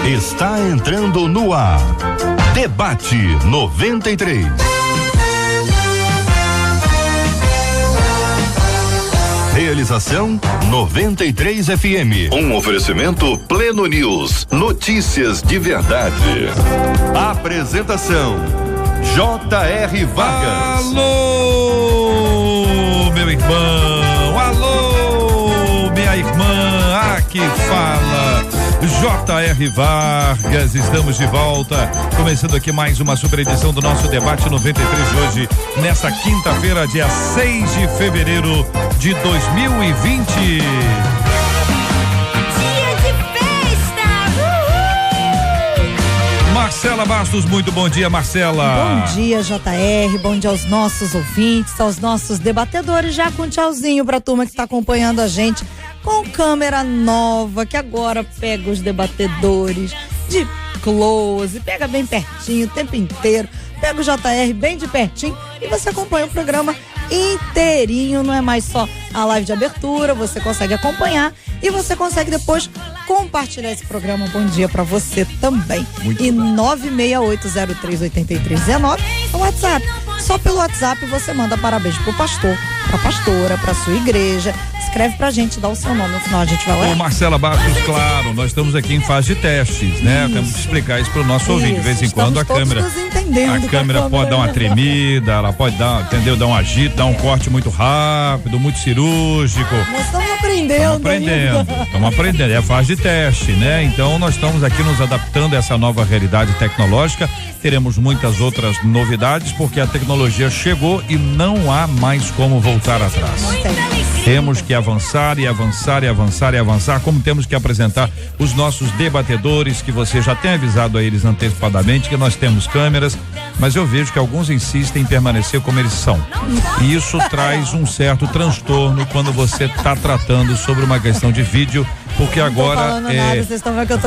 Está entrando no ar. Debate 93. Realização 93 FM. Um oferecimento Pleno News. Notícias de verdade. Apresentação J.R. Vargas. Alô, meu irmão. Alô, minha irmã. Aqui fala J.R. Vargas. Estamos de volta, começando aqui mais uma super edição do nosso Debate 93 de hoje, nesta quinta-feira, dia 6 de fevereiro de 2020. Marcela Bastos, muito bom dia, Marcela. Bom dia, JR, bom dia aos nossos ouvintes, aos nossos debatedores, já com um tchauzinho pra turma que tá acompanhando a gente com câmera nova, que agora pega os debatedores de close, pega bem pertinho o tempo inteiro, pega o JR bem de pertinho e você acompanha o programa inteirinho, não é mais só a live de abertura, você consegue acompanhar e você consegue depois compartilhar esse programa. Bom dia pra você também. Muito e 968038319 é o WhatsApp. Só pelo WhatsApp você manda parabéns pro pastor, pra pastora, pra sua igreja. Escreve pra gente, dá o seu nome, no final a gente vai lá. Ô Marcela Bastos, claro, nós estamos aqui em fase de testes, né? Temos que explicar isso pro nosso ouvinte. De vez em quando a câmera pode dar uma tremida, ela pode dar, entendeu? Dar um agito, dar um corte muito rápido, muito cirúrgico. Nós estamos aprendendo. Estamos aprendendo, é a fase de teste, né? Então nós estamos aqui nos adaptando a essa nova realidade tecnológica. Teremos muitas outras novidades, porque a tecnologia chegou e não há mais como voltar atrás. Temos que avançar e avançar e avançar e avançar, como temos que apresentar os nossos debatedores, que você já tem avisado a eles antecipadamente que nós temos câmeras, mas eu vejo que alguns insistem em permanecer como eles são. E isso traz um certo transtorno quando você está tratando sobre uma questão de vídeo, porque agora é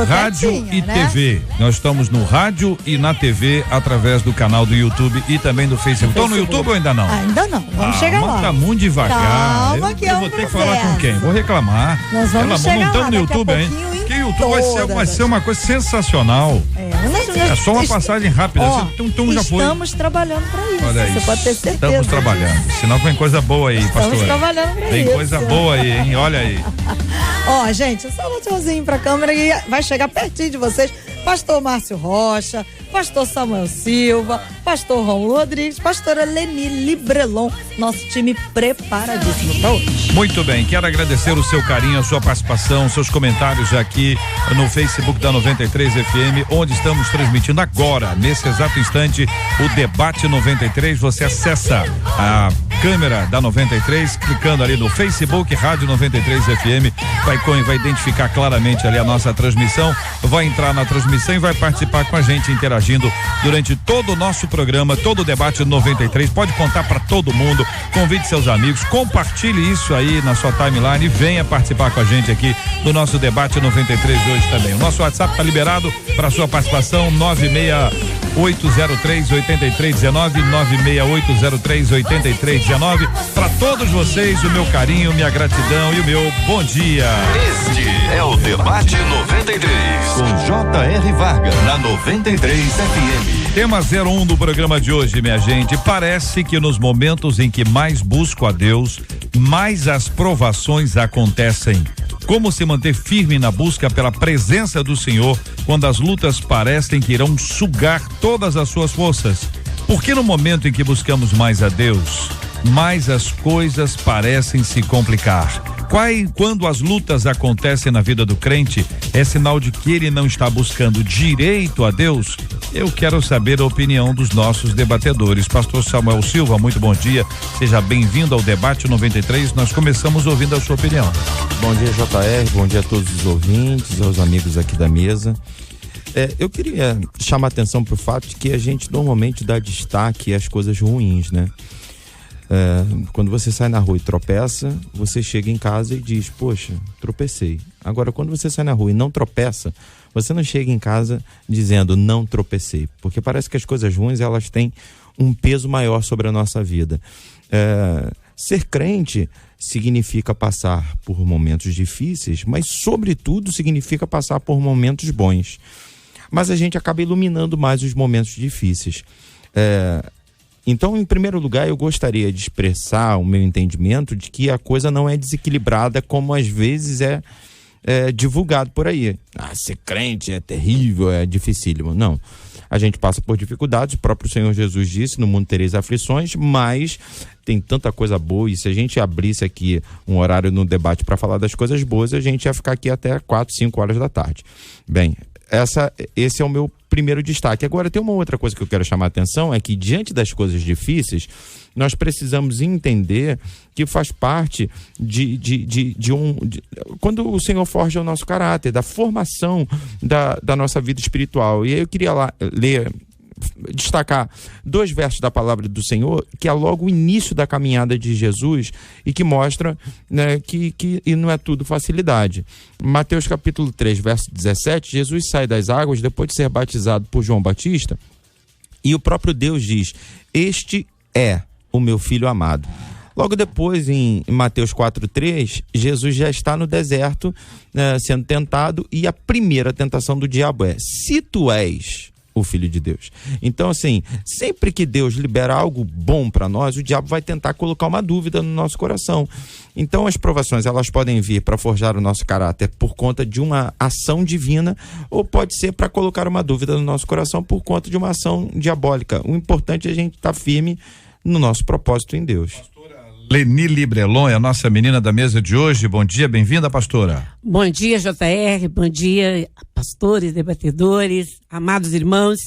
rádio e TV. Nós estamos no rádio e na TV através do canal do YouTube e também do Facebook. Estão no YouTube ou ainda não? Ainda não, vamos chegar lá. Tá muito devagar. Calma, que eu vou ter que falar com quem? Vou reclamar. Nós vamos chegar não estamos lá, no YouTube, hein? Que o YouTube vai ser uma coisa sensacional. É só uma passagem rápida. Já foi. Estamos trabalhando para isso. Olha você isso. pode ter certeza. Estamos trabalhando. Senão vem coisa boa aí, pastor. Estamos trabalhando para isso. Vem coisa boa aí, hein? Olha aí. Ó, gente, só um tchauzinho pra câmera e vai chegar pertinho de vocês. Pastor Márcio Rocha, pastor Samuel Silva, pastor Romulo Rodrigues, pastora Leni Librelon, nosso time preparadíssimo pra hoje. Muito bem, quero agradecer o seu carinho, a sua participação, seus comentários aqui no Facebook da 93 FM, onde estamos transmitindo agora, nesse exato instante, o Debate 93. Você acessa a câmera da 93, clicando ali no Facebook, Rádio 93 FM, vai identificar claramente ali a nossa transmissão, vai entrar na transmissão e vai participar com a gente, interagindo durante todo o nosso programa, todo o Debate 93. Pode contar para todo mundo, convide seus amigos, compartilhe isso aí na sua timeline e venha participar com a gente aqui do nosso Debate 93 de hoje também. O nosso WhatsApp está liberado para sua participação, 96803-8319, 96803-8319. Para todos vocês, o meu carinho, minha gratidão e o meu bom dia. Este é o Debate 93 com J.R. Vargas na 93 FM. Tema 01 do programa de hoje, minha gente. Parece que nos momentos em que mais busco a Deus, mais as provações acontecem. Como se manter firme na busca pela presença do Senhor quando as lutas parecem que irão sugar todas as suas forças? Porque no momento em que buscamos mais a Deus, mais as coisas parecem se complicar. Quando as lutas acontecem na vida do crente, é sinal de que ele não está buscando direito a Deus? Eu quero saber a opinião dos nossos debatedores. Pastor Samuel Silva, muito bom dia. Seja bem-vindo ao Debate 93. Nós começamos ouvindo a sua opinião. Bom dia, JR. Bom dia a todos os ouvintes, aos amigos aqui da mesa. Eu queria chamar a atenção para o fato de que a gente normalmente dá destaque às coisas ruins, né? Quando você sai na rua e tropeça, você chega em casa e diz, poxa, tropecei. Agora, quando você sai na rua e não tropeça, você não chega em casa dizendo, não tropecei. Porque parece que as coisas ruins, elas têm um peso maior sobre a nossa vida. Ser crente significa passar por momentos difíceis, mas sobretudo significa passar por momentos bons. Mas a gente acaba iluminando mais os momentos difíceis. Então, em primeiro lugar, eu gostaria de expressar o meu entendimento de que a coisa não é desequilibrada como às vezes é divulgado por aí. Ser crente é terrível, é dificílimo. Não. A gente passa por dificuldades, o próprio Senhor Jesus disse, no mundo tereis aflições, mas tem tanta coisa boa, e se a gente abrisse aqui um horário no debate para falar das coisas boas, a gente ia ficar aqui até 4, 5 horas da tarde. Bem, esse é o meu primeiro destaque. Agora, tem uma outra coisa que eu quero chamar a atenção, é que diante das coisas difíceis, nós precisamos entender que faz parte quando o Senhor forja o nosso caráter, da formação da nossa vida espiritual. E aí eu queria destacar 2 versos da palavra do Senhor, que é logo o início da caminhada de Jesus e que mostra, né, que não é tudo facilidade. Mateus capítulo 3, verso 17, Jesus sai das águas depois de ser batizado por João Batista e o próprio Deus diz: este é o meu filho amado. Logo depois, em Mateus 4:3, Jesus já está no deserto, sendo tentado, e a primeira tentação do diabo é: se tu és o Filho de Deus. Então, assim, sempre que Deus libera algo bom para nós, o diabo vai tentar colocar uma dúvida no nosso coração. Então, as provações, elas podem vir para forjar o nosso caráter por conta de uma ação divina, ou pode ser para colocar uma dúvida no nosso coração por conta de uma ação diabólica. O importante é a gente estar firme no nosso propósito em Deus. Leni Librelon é a nossa menina da mesa de hoje. Bom dia, bem-vinda, pastora. Bom dia, JR, bom dia, pastores, debatedores, amados irmãos.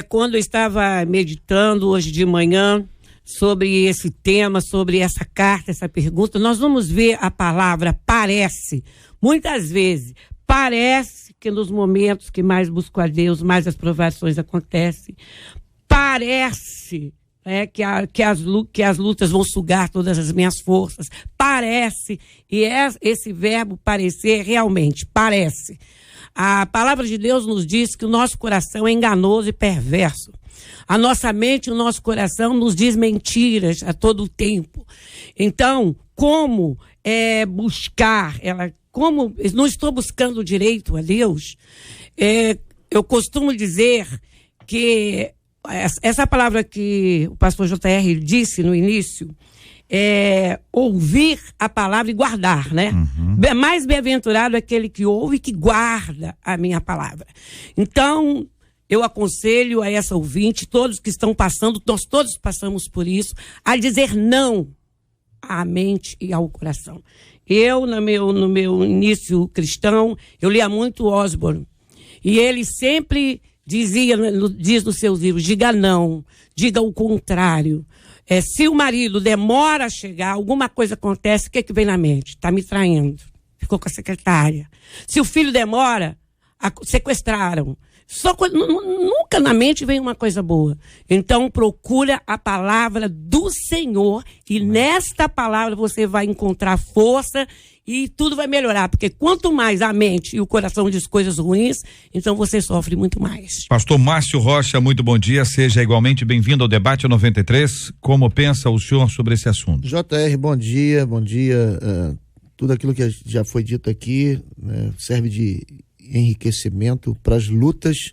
Quando eu estava meditando hoje de manhã sobre esse tema, sobre essa carta, essa pergunta, nós vamos ver a palavra parece. Muitas vezes, parece que nos momentos que mais busco a Deus, mais as provações acontecem. Parece que as lutas vão sugar todas as minhas forças. Parece, e esse verbo parecer realmente, parece. A palavra de Deus nos diz que o nosso coração é enganoso e perverso. A nossa mente e o nosso coração nos diz mentiras a todo o tempo. Então, como buscar, como não estou buscando direito a Deus, eu costumo dizer que essa palavra que o pastor JR disse no início é ouvir a palavra e guardar, né? Uhum. Mais bem-aventurado é aquele que ouve e que guarda a minha palavra. Então, eu aconselho a essa ouvinte, todos que estão passando, nós todos passamos por isso, a dizer não à mente e ao coração. Eu, no meu início cristão, eu lia muito Osborne, e ele sempre diz nos seus livros: diga não, diga o contrário. Se o marido demora a chegar, alguma coisa acontece, o que vem na mente? Está me traindo, ficou com a secretária. Se o filho demora, sequestraram. Nunca na mente vem uma coisa boa. Então procura a palavra do Senhor, e nesta palavra você vai encontrar força e tudo vai melhorar, porque quanto mais a mente e o coração diz coisas ruins, então você sofre muito mais. Pastor Márcio Rocha, muito bom dia, seja igualmente bem-vindo ao Debate 93. Como pensa o senhor sobre esse assunto? JR, bom dia. Tudo aquilo que já foi dito aqui, né, serve de enriquecimento para as lutas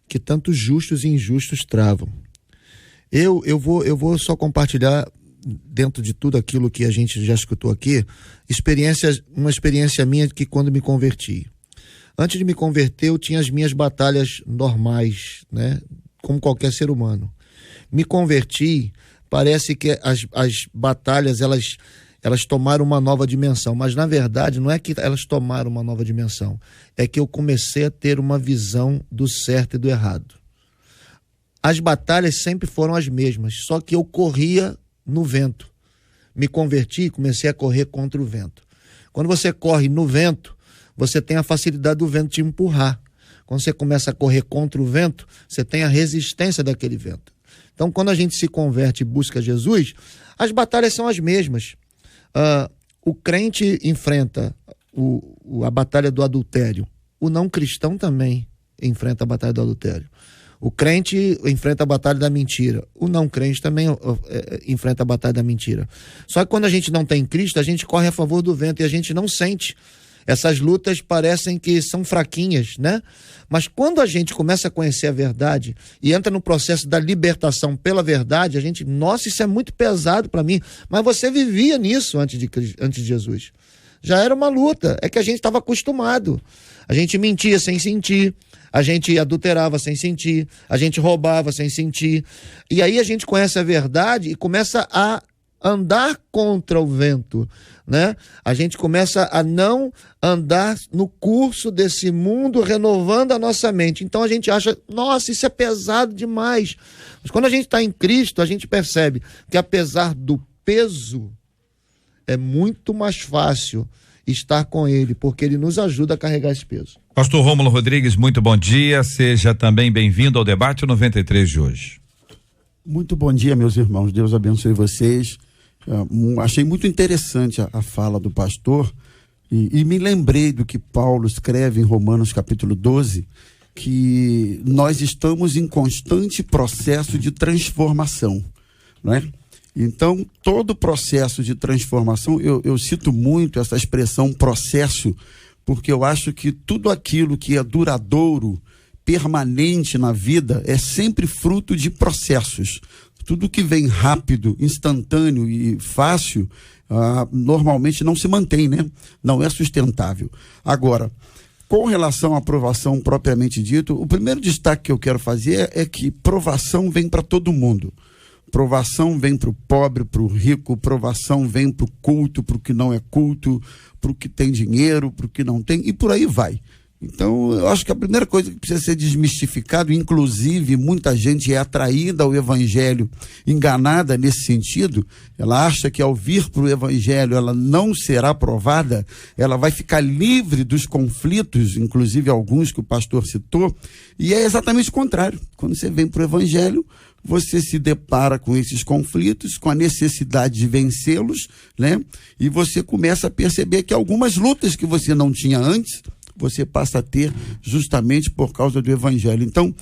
que tanto justos e injustos travam. Eu vou só compartilhar, dentro de tudo aquilo que a gente já escutou aqui, uma experiência minha que quando me converti. Antes de me converter, eu tinha as minhas batalhas normais, né? Como qualquer ser humano. Me converti, parece que as batalhas, elas tomaram uma nova dimensão, mas na verdade não é que elas tomaram uma nova dimensão, é que eu comecei a ter uma visão do certo e do errado. As batalhas sempre foram as mesmas, só que eu corria no vento. Me converti e comecei a correr contra o vento. Quando você corre no vento, você tem a facilidade do vento te empurrar. Quando você começa a correr contra o vento, você tem a resistência daquele vento. Então, quando a gente se converte e busca Jesus, as batalhas são as mesmas. O crente enfrenta a batalha do adultério. O não cristão também enfrenta a batalha do adultério. O crente enfrenta a batalha da mentira. O não crente também enfrenta a batalha da mentira. Só que quando a gente não tem Cristo, a gente corre a favor do vento e a gente não sente. Essas lutas parecem que são fraquinhas, né? Mas quando a gente começa a conhecer a verdade e entra no processo da libertação pela verdade, a gente, nossa, isso é muito pesado para mim. Mas você vivia nisso antes de Jesus. Já era uma luta, é que a gente estava acostumado. A gente mentia sem sentir, a gente adulterava sem sentir, a gente roubava sem sentir. E aí a gente conhece a verdade e começa a andar contra o vento, né? A gente começa a não andar no curso desse mundo, renovando a nossa mente. Então a gente acha, nossa, isso é pesado demais. Mas quando a gente está em Cristo, a gente percebe que apesar do peso, é muito mais fácil estar com Ele, porque Ele nos ajuda a carregar esse peso. Pastor Rômulo Rodrigues, muito bom dia, seja também bem-vindo ao debate 93 de hoje. Muito bom dia, meus irmãos, Deus abençoe vocês. Achei muito interessante a fala do pastor e me lembrei do que Paulo escreve em Romanos capítulo 12, que nós estamos em constante processo de transformação, não é? Então, todo processo de transformação, eu cito muito essa expressão processo, porque eu acho que tudo aquilo que é duradouro, permanente na vida, é sempre fruto de processos. Tudo que vem rápido, instantâneo e fácil, normalmente não se mantém, né? Não é sustentável. Agora, com relação à provação propriamente dito, o primeiro destaque que eu quero fazer é que provação vem para todo mundo. Provação vem para o pobre, para o rico, provação vem para o culto, para o que não é culto, para o que tem dinheiro, para o que não tem, e por aí vai. Então, eu acho que a primeira coisa que precisa ser desmistificado, inclusive muita gente é atraída ao evangelho, enganada nesse sentido, ela acha que ao vir para o evangelho ela não será provada, ela vai ficar livre dos conflitos, inclusive alguns que o pastor citou, e é exatamente o contrário. Quando você vem para o evangelho, você se depara com esses conflitos, com a necessidade de vencê-los, né? E você começa a perceber que algumas lutas que você não tinha antes, você passa a ter justamente por causa do evangelho. Então,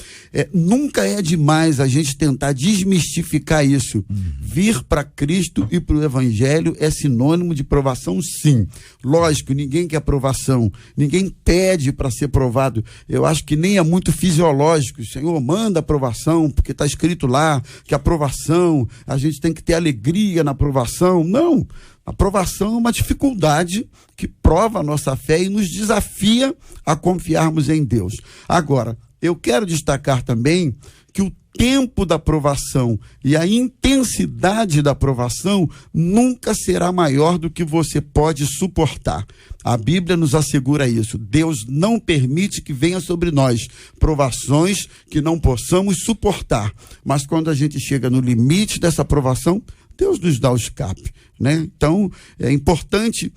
nunca é demais a gente tentar desmistificar isso. Vir para Cristo e para o evangelho é sinônimo de provação, sim. Lógico, ninguém quer provação, ninguém pede para ser provado. Eu acho que nem é muito fisiológico. O Senhor manda a provação, porque está escrito lá que a provação, a gente tem que ter alegria na provação. Não. A provação é uma dificuldade que prova a nossa fé e nos desafia a confiarmos em Deus. Agora, eu quero destacar também que o tempo da provação e a intensidade da provação nunca será maior do que você pode suportar. A Bíblia nos assegura isso. Deus não permite que venha sobre nós provações que não possamos suportar. Mas quando a gente chega no limite dessa provação, Deus nos dá o escape, né? Então, é importante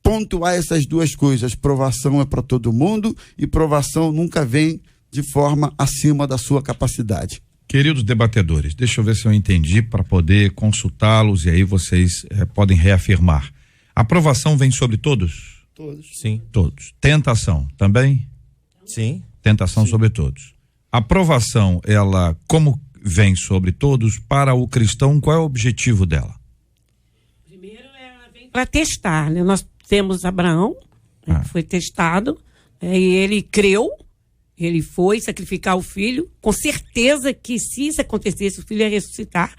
pontuar essas duas coisas. Provação é para todo mundo e provação nunca vem de forma acima da sua capacidade. Queridos debatedores, deixa eu ver se eu entendi para poder consultá-los e aí vocês podem reafirmar. A provação vem sobre todos? Todos. Sim. Todos. Tentação também? Sim. Tentação sobre todos. A provação, ela, como vem sobre todos, para o cristão, qual é o objetivo dela? Primeiro, ela vem para testar, né? Nós temos Abraão, né, que foi testado, e ele creu, ele foi sacrificar o filho, com certeza que se isso acontecesse, o filho ia ressuscitar.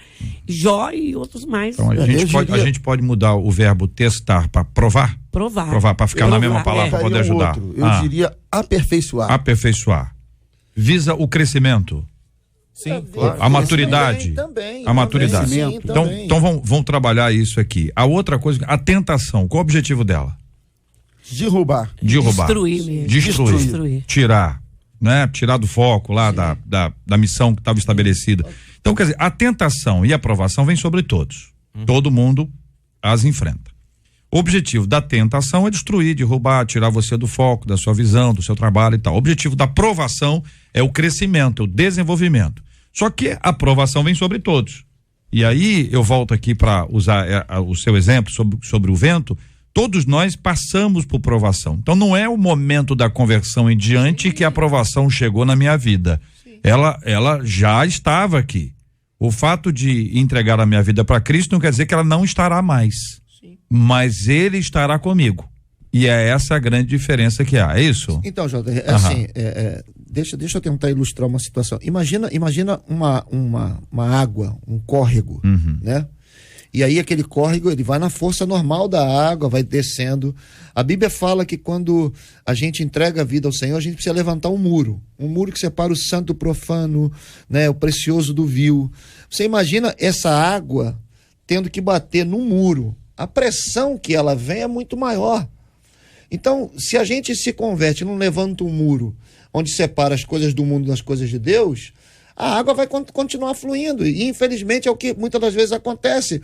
Jó e outros mais. Então a gente pode mudar o verbo testar para provar? Provar, para ficar na mesma palavra, para poder ajudar. Eu diria aperfeiçoar. Aperfeiçoar. Visa o crescimento. Sim, claro. A maturidade. Também. A maturidade. Sim, então vamos trabalhar isso aqui. A outra coisa, a tentação, qual o objetivo dela? Derrubar. Destruir mesmo. Destruir. Tirar, né? Tirar do foco lá da missão que estava estabelecida. Então, quer dizer, a tentação e a provação vem sobre todos. Todo mundo as enfrenta. O objetivo da tentação é destruir, derrubar, tirar você do foco, da sua visão, do seu trabalho e tal. O objetivo da provação é o crescimento, o desenvolvimento. Só que a provação vem sobre todos. E aí eu volto aqui para usar o seu exemplo sobre o vento. Todos nós passamos por provação. Então não é o momento da conversão em diante que a provação chegou na minha vida. ela já estava aqui. O fato de entregar a minha vida para Cristo não quer dizer que ela não estará mais. Sim. Mas ele estará comigo. E é essa a grande diferença que há, é isso? Então, Jota, assim, deixa eu tentar ilustrar uma situação. Imagina uma água, um córrego, né? E aí aquele córrego, ele vai na força normal da água, vai descendo. A Bíblia fala que quando a gente entrega a vida ao Senhor, a gente precisa levantar um muro que separa o santo do profano, né, o precioso do vil. Você imagina essa água tendo que bater no muro. A pressão que ela vem é muito maior. Então, se a gente se converte, não levanta um muro onde separa as coisas do mundo das coisas de Deus, a água vai continuar fluindo. E, infelizmente, é o que muitas das vezes acontece.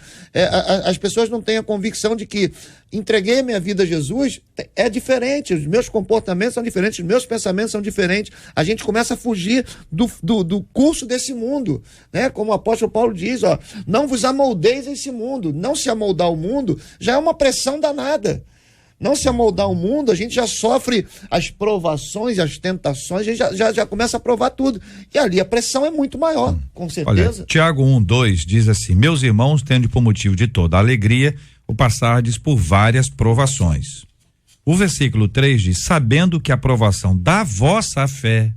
As pessoas não têm a convicção de que entreguei a minha vida a Jesus, é diferente. Os meus comportamentos são diferentes, os meus pensamentos são diferentes. A gente começa a fugir do curso desse mundo, né? Como o apóstolo Paulo diz, ó, não vos amoldeis a esse mundo. Não se amoldar ao mundo já é uma pressão danada. Não se amoldar ao mundo, a gente já sofre as provações, as tentações, a gente já começa a provar tudo. E ali a pressão é muito maior, com certeza. Olha, Tiago 1:2 diz assim: meus irmãos, tendo por motivo de toda alegria o passardes por várias provações. O versículo 3 diz: sabendo que a provação da vossa fé,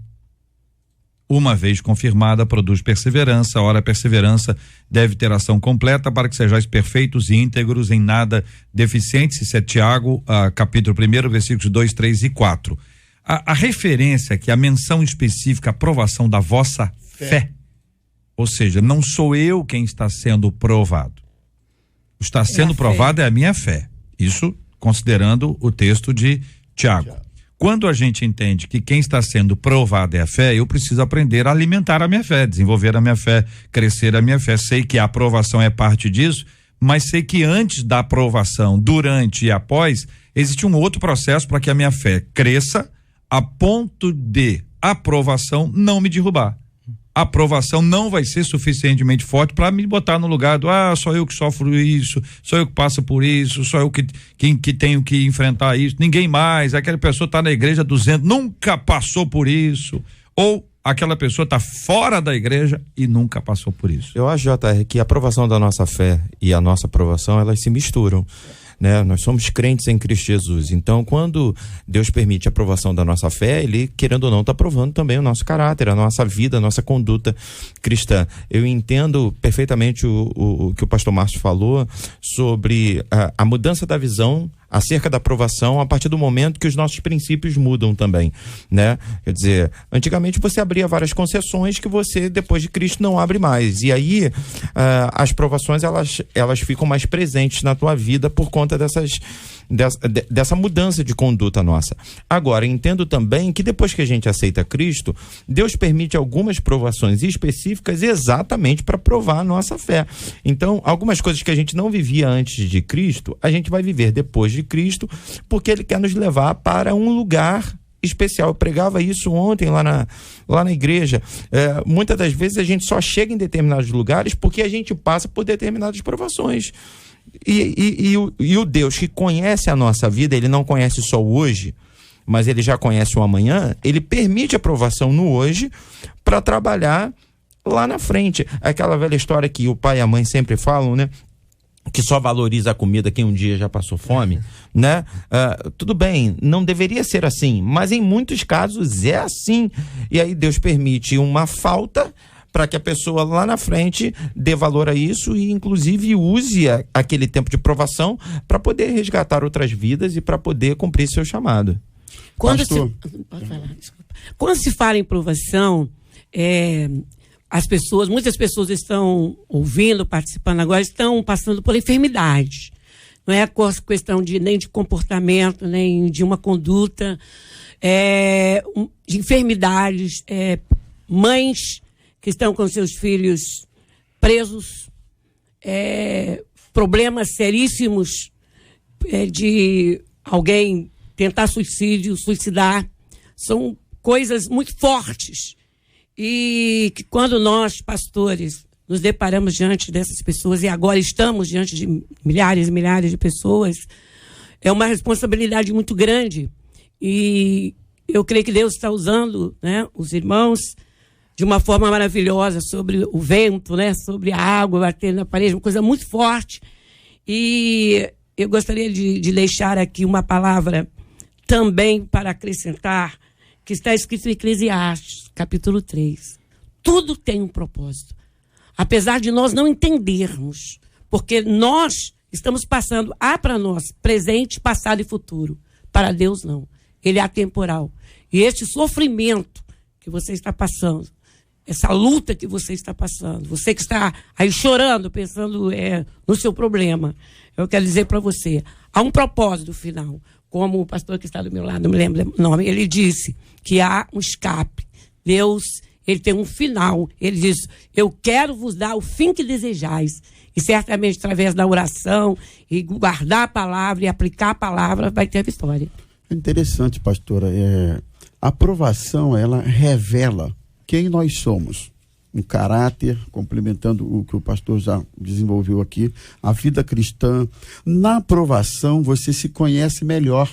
uma vez confirmada, produz perseverança. Ora, a perseverança deve ter ação completa para que sejais perfeitos e íntegros, em nada deficientes. Isso é Tiago, capítulo 1, versículos 2, 3 e 4. A referência aqui, a menção específica, a aprovação da vossa fé. Ou seja, não sou eu quem está sendo provado. Está sendo provado é a minha fé. Isso considerando o texto de Tiago. Quando a gente entende que quem está sendo provado é a fé, eu preciso aprender a alimentar a minha fé, desenvolver a minha fé, crescer a minha fé. Sei que a aprovação é parte disso, mas sei que antes da aprovação, durante e após, existe um outro processo para que a minha fé cresça a ponto de a aprovação não me derrubar. A aprovação não vai ser suficientemente forte para me botar no lugar do sou eu que sofro isso, sou eu que passo por isso, sou eu que tenho que enfrentar isso, ninguém mais. Aquela pessoa está na igreja 200, nunca passou por isso, ou aquela pessoa está fora da igreja e nunca passou por isso. Eu acho, JR, que a aprovação da nossa fé e a nossa aprovação, elas se misturam, né? Nós somos crentes em Cristo Jesus, então quando Deus permite a aprovação da nossa fé, ele, querendo ou não, está provando também o nosso caráter, a nossa vida, a nossa conduta cristã. Eu entendo perfeitamente o que o pastor Márcio falou sobre a mudança da visão acerca da aprovação a partir do momento que os nossos princípios mudam também, né? Quer dizer, antigamente você abria várias concessões que você, depois de Cristo, não abre mais, e aí as provações elas ficam mais presentes na tua vida por conta dessa mudança de conduta nossa. Agora, entendo também que depois que a gente aceita Cristo, Deus permite algumas provações específicas exatamente para provar a nossa fé. Então, algumas coisas que a gente não vivia antes de Cristo, a gente vai viver depois de Cristo, porque ele quer nos levar para um lugar especial. Eu pregava isso ontem lá na igreja. Muitas das vezes a gente só chega em determinados lugares porque a gente passa por determinadas provações. E o Deus que conhece a nossa vida, ele não conhece só o hoje, mas ele já conhece o amanhã. Ele permite a provação no hoje para trabalhar lá na frente. Aquela velha história que o pai e a mãe sempre falam, né? Que só valoriza a comida quem um dia já passou fome, né? Tudo bem, não deveria ser assim, mas em muitos casos é assim. E aí Deus permite uma falta para que a pessoa lá na frente dê valor a isso e inclusive use aquele tempo de provação para poder resgatar outras vidas e para poder cumprir seu chamado. Quando se fala em provação, muitas pessoas estão ouvindo, participando agora, estão passando por enfermidade. Não é questão nem de comportamento, nem de uma conduta, de enfermidades, mães que estão com seus filhos presos, problemas seríssimos de alguém tentar suicidar. São coisas muito fortes. E que quando nós, pastores, nos deparamos diante dessas pessoas, e agora estamos diante de milhares e milhares de pessoas, é uma responsabilidade muito grande. E eu creio que Deus está usando, né, os irmãos de uma forma maravilhosa sobre o vento, né? Sobre a água batendo na parede, uma coisa muito forte. E eu gostaria de deixar aqui uma palavra também para acrescentar, que está escrito em Eclesiastes, capítulo 3. Tudo tem um propósito. Apesar de nós não entendermos, porque nós estamos passando, para nós, presente, passado e futuro. Para Deus, não. Ele é atemporal. E este sofrimento que você está passando, essa luta que você está passando, você que está aí chorando, pensando no seu problema, eu quero dizer para você, há um propósito final. Como o pastor que está do meu lado, não me lembro o nome, ele disse que há um escape. Deus, ele tem um final. Ele diz, eu quero vos dar o fim que desejais. E certamente, através da oração, e guardar a palavra, e aplicar a palavra, vai ter a vitória. É interessante, pastora. A aprovação, ela revela quem nós somos. Um caráter, complementando o que o pastor já desenvolveu aqui, a vida cristã. Na aprovação, você se conhece melhor.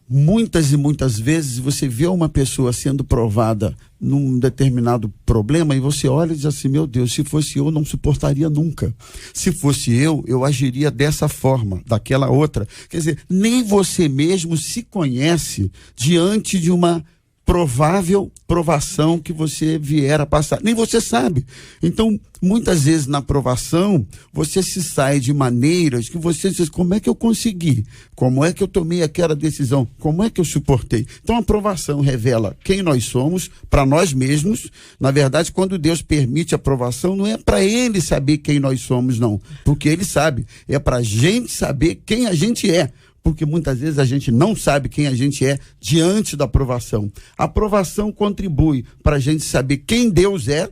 Muitas e muitas vezes você vê uma pessoa sendo provada num determinado problema e você olha e diz assim, meu Deus, se fosse eu não suportaria nunca. Se fosse eu agiria dessa forma, daquela outra. Quer dizer, nem você mesmo se conhece diante de uma provável provação que você vier a passar. Nem você sabe. Então, muitas vezes na provação, você se sai de maneiras que você diz, como é que eu consegui? Como é que eu tomei aquela decisão? Como é que eu suportei? Então, a provação revela quem nós somos para nós mesmos. Na verdade, quando Deus permite a provação, não é para Ele saber quem nós somos, não. Porque Ele sabe. É para a gente saber quem a gente é. Porque muitas vezes a gente não sabe quem a gente é diante da aprovação. A aprovação contribui para a gente saber quem Deus é,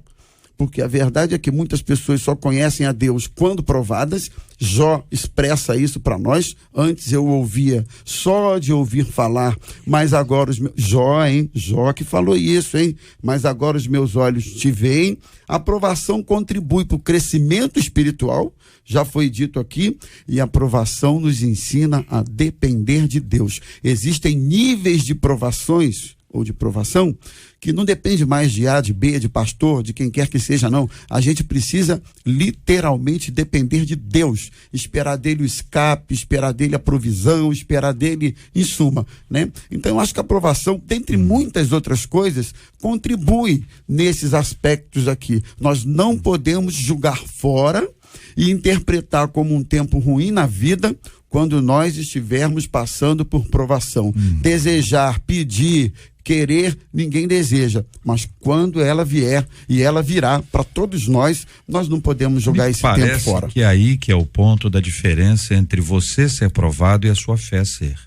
porque a verdade é que muitas pessoas só conhecem a Deus quando provadas. Jó expressa isso para nós. Antes eu ouvia só de ouvir falar, mas agora os meus... Jó que falou isso, hein? Mas agora os meus olhos te veem. A aprovação contribui para o crescimento espiritual, já foi dito aqui, e a aprovação nos ensina a depender de Deus. Existem níveis de provações ou de provação, que não depende mais de A, de B, de pastor, de quem quer que seja, não. A gente precisa literalmente depender de Deus, esperar dele o escape, esperar dele a provisão, esperar dele, em suma, né? Então eu acho que a provação, dentre muitas outras coisas, contribui nesses aspectos aqui. Nós não podemos julgar fora e interpretar como um tempo ruim na vida quando nós estivermos passando por provação. Desejar, pedir, querer, ninguém deseja, mas quando ela vier, e ela virá para todos nós, nós não podemos jogar esse tempo fora. Parece que é aí que é o ponto da diferença entre você ser provado e a sua fé ser.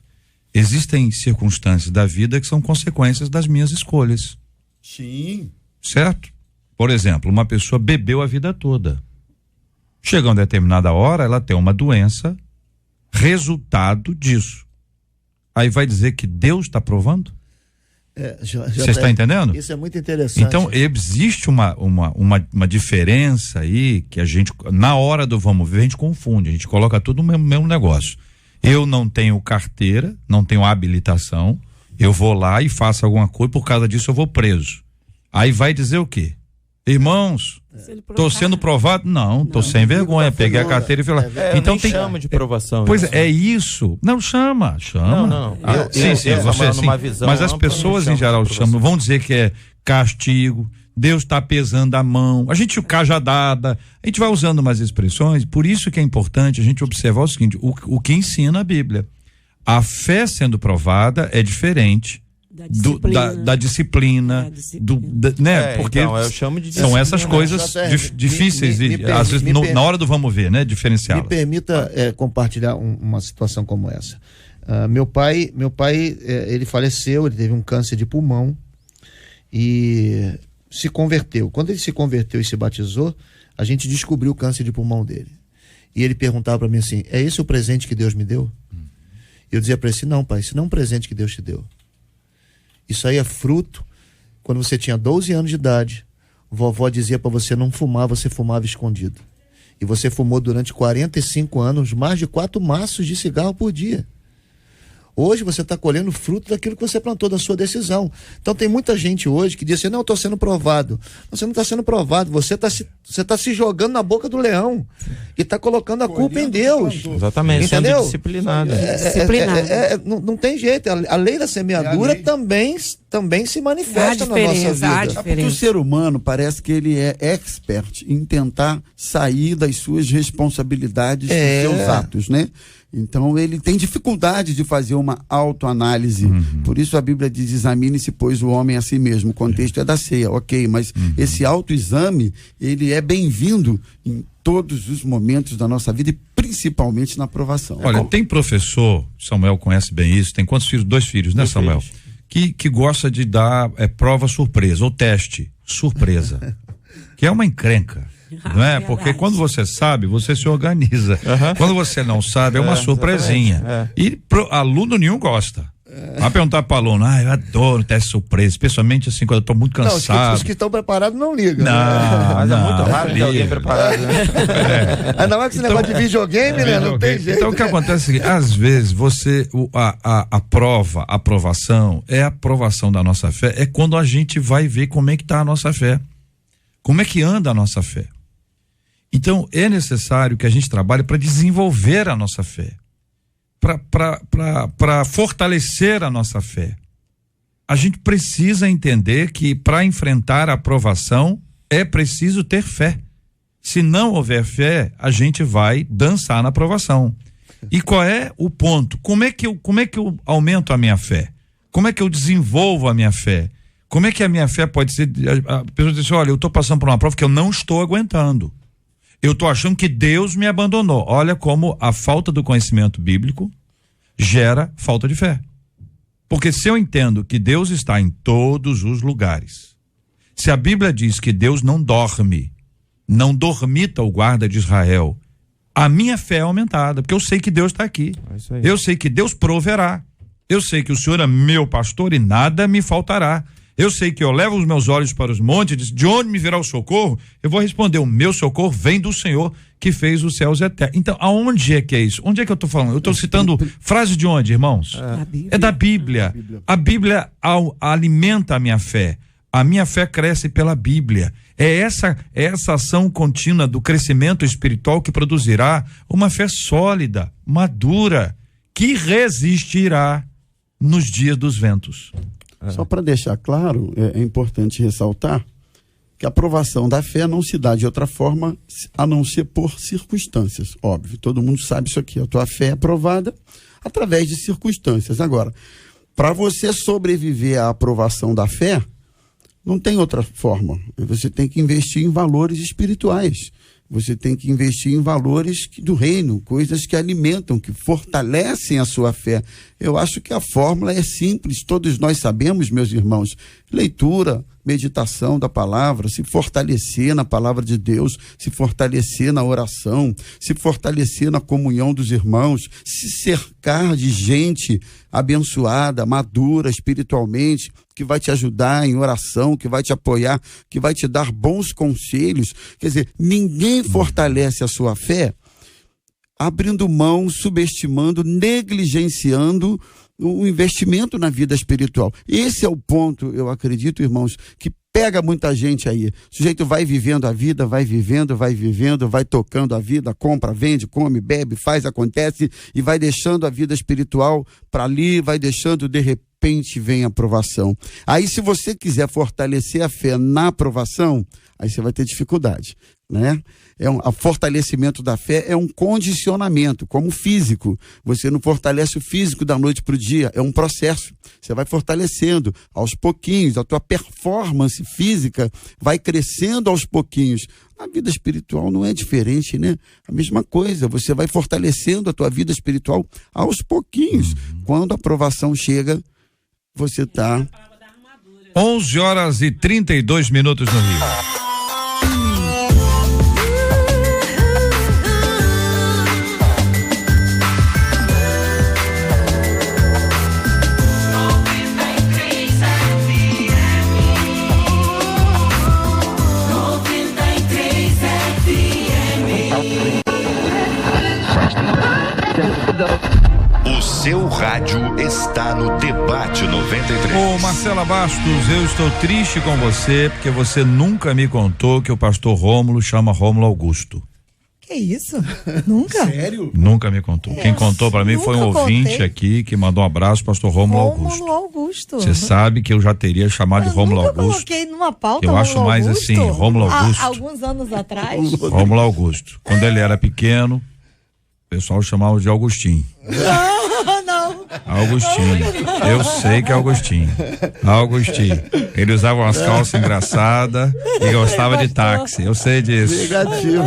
Existem circunstâncias da vida que são consequências das minhas escolhas. Sim. Certo? Por exemplo, uma pessoa bebeu a vida toda. Chega uma determinada hora, ela tem uma doença, resultado disso. Aí vai dizer que Deus está provando? Você está entendendo? Isso é muito interessante. Então, existe uma diferença aí que a gente, na hora do vamos ver, a gente confunde, a gente coloca tudo no mesmo negócio. Eu não tenho carteira, não tenho habilitação, eu vou lá e faço alguma coisa, por causa disso eu vou preso. Aí vai dizer o quê? Irmãos, estou sendo provado? Não, estou sem vergonha, peguei a carteira e fui lá. Então tem chama de provação. Pois é isso. Não, chama. Não. Mas as pessoas em geral chamam, vão dizer que é castigo, Deus está pesando a mão, a gente cajadada, a gente vai usando umas expressões, por isso que é importante a gente observar o seguinte, o que ensina a Bíblia. A fé sendo provada é diferente da disciplina, né? Porque então, eu chamo de são essas coisas difíceis, às vezes na hora do vamos ver, né? Diferenciá-las. Me permita compartilhar uma situação como essa. Meu pai, ele faleceu, ele teve um câncer de pulmão e se converteu. Quando ele se converteu e se batizou, a gente descobriu o câncer de pulmão dele. E ele perguntava para mim assim, é esse o presente que Deus me deu? Eu dizia para ele assim, não, pai, isso não é um presente que Deus te deu. Isso aí é fruto, quando você tinha 12 anos de idade, vovó dizia para você não fumar, você fumava escondido. E você fumou durante 45 anos, mais de 4 maços de cigarro por dia. Hoje você está colhendo fruto daquilo que você plantou, da sua decisão. Então tem muita gente hoje que diz assim, não, eu estou sendo provado. Você não está sendo provado, você está se jogando na boca do leão e está colocando a culpa em Deus. Exatamente, entendeu? sendo disciplinado. Não tem jeito, a lei da semeadura também se manifesta na nossa vida. Porque o ser humano parece que ele é expert em tentar sair das suas responsabilidades, dos seus atos, né? Então ele tem dificuldade de fazer uma autoanálise. Por isso a Bíblia diz, examine-se, pois, o homem a si mesmo. O contexto é da ceia, ok, mas esse autoexame, ele é bem-vindo em todos os momentos da nossa vida e principalmente na aprovação. Olha, tem professor, Samuel conhece bem isso, tem quantos filhos? 2 filhos, né, Samuel? Que gosta de dar prova surpresa, ou teste surpresa, que é uma encrenca. Não é? Porque quando você sabe, você se organiza. Quando você não sabe, é uma surpresinha. E aluno nenhum gosta. Vai perguntar para o aluno, eu adoro teste surpresa, especialmente assim, quando eu estou muito cansado. Os que estão preparados não ligam. Mas é muito raro ter alguém preparado, né? Ainda mais que esse negócio de videogame, né? Não tem jeito. Então o que acontece é o seguinte, às vezes a prova, a aprovação, é a aprovação da nossa fé, é quando a gente vai ver como é que está a nossa fé. Como é que anda a nossa fé. Então é necessário que a gente trabalhe para desenvolver a nossa fé. Para fortalecer a nossa fé. A gente precisa entender que para enfrentar a aprovação é preciso ter fé. Se não houver fé, a gente vai dançar na aprovação. E qual é o ponto? Como é que eu aumento a minha fé? Como é que eu desenvolvo a minha fé? Como é que a minha fé pode ser? A pessoa diz assim, olha, eu estou passando por uma prova que eu não estou aguentando. Eu estou achando que Deus me abandonou. Olha como a falta do conhecimento bíblico gera falta de fé. Porque se eu entendo que Deus está em todos os lugares, se a Bíblia diz que Deus não dorme, não dormita o guarda de Israel, a minha fé é aumentada, porque eu sei que Deus está aqui. Eu sei que Deus proverá. Eu sei que o Senhor é meu pastor e nada me faltará. Eu sei que eu levo os meus olhos para os montes, de onde me virá o socorro? Eu vou responder, o meu socorro vem do Senhor que fez os céus eternos. Então, aonde é que é isso? Onde é que eu estou falando? Eu estou citando frase de onde, irmãos? É da Bíblia. A Bíblia alimenta a minha fé. A minha fé cresce pela Bíblia. É essa ação contínua do crescimento espiritual que produzirá uma fé sólida, madura, que resistirá nos dias dos ventos. Só para deixar claro, é importante ressaltar que a aprovação da fé não se dá de outra forma a não ser por circunstâncias. Óbvio, todo mundo sabe isso aqui. A tua fé é aprovada através de circunstâncias. Agora, para você sobreviver à aprovação da fé, não tem outra forma. Você tem que investir em valores espirituais. Você tem que investir em valores do reino, coisas que alimentam, que fortalecem a sua fé. Eu acho que a fórmula é simples, todos nós sabemos, meus irmãos. Leitura, meditação da palavra, se fortalecer na palavra de Deus, se fortalecer na oração, se fortalecer na comunhão dos irmãos, se cercar de gente abençoada, madura espiritualmente, que vai te ajudar em oração, que vai te apoiar, que vai te dar bons conselhos. Quer dizer, ninguém fortalece a sua fé abrindo mão, subestimando, negligenciando o investimento na vida espiritual. Esse é o ponto, eu acredito, irmãos, que pega muita gente aí. O sujeito vai vivendo a vida, vai vivendo, vai tocando a vida, compra, vende, come, bebe, faz, acontece e vai deixando a vida espiritual para ali, vai deixando, de repente vem a aprovação. Aí, se você quiser fortalecer a fé na aprovação, aí você vai ter dificuldade, né? O fortalecimento da fé é um condicionamento, como físico. Você não fortalece o físico da noite para o dia, é um processo. Você vai fortalecendo aos pouquinhos, a tua performance física vai crescendo aos pouquinhos. A vida espiritual não é diferente, né? A mesma coisa, você vai fortalecendo a tua vida espiritual aos pouquinhos. Quando a aprovação chega, você está... 11h32 no Rio. O seu rádio está 93. Ô Marcela Bastos, eu estou triste com você porque você nunca me contou que o pastor Rômulo chama Rômulo Augusto. Que isso? Nunca? Sério? Nunca me contou. Quem contou pra mim foi um nunca ouvinte contei. aqui que mandou um abraço, pastor Rômulo Augusto. Rômulo Augusto. Você sabe que eu já teria chamado de Rômulo nunca Augusto. coloquei numa pauta Eu acho Rômulo mais Augusto. assim, Rômulo Augusto. Há alguns anos atrás. Rômulo Augusto. Quando ele era pequeno, o pessoal chamava de Augustinho. Não. Augustinho. Eu sei que é Augustinho. Augustinho. Ele usava umas calças engraçadas e gostava de táxi. Eu sei disso. Negativo.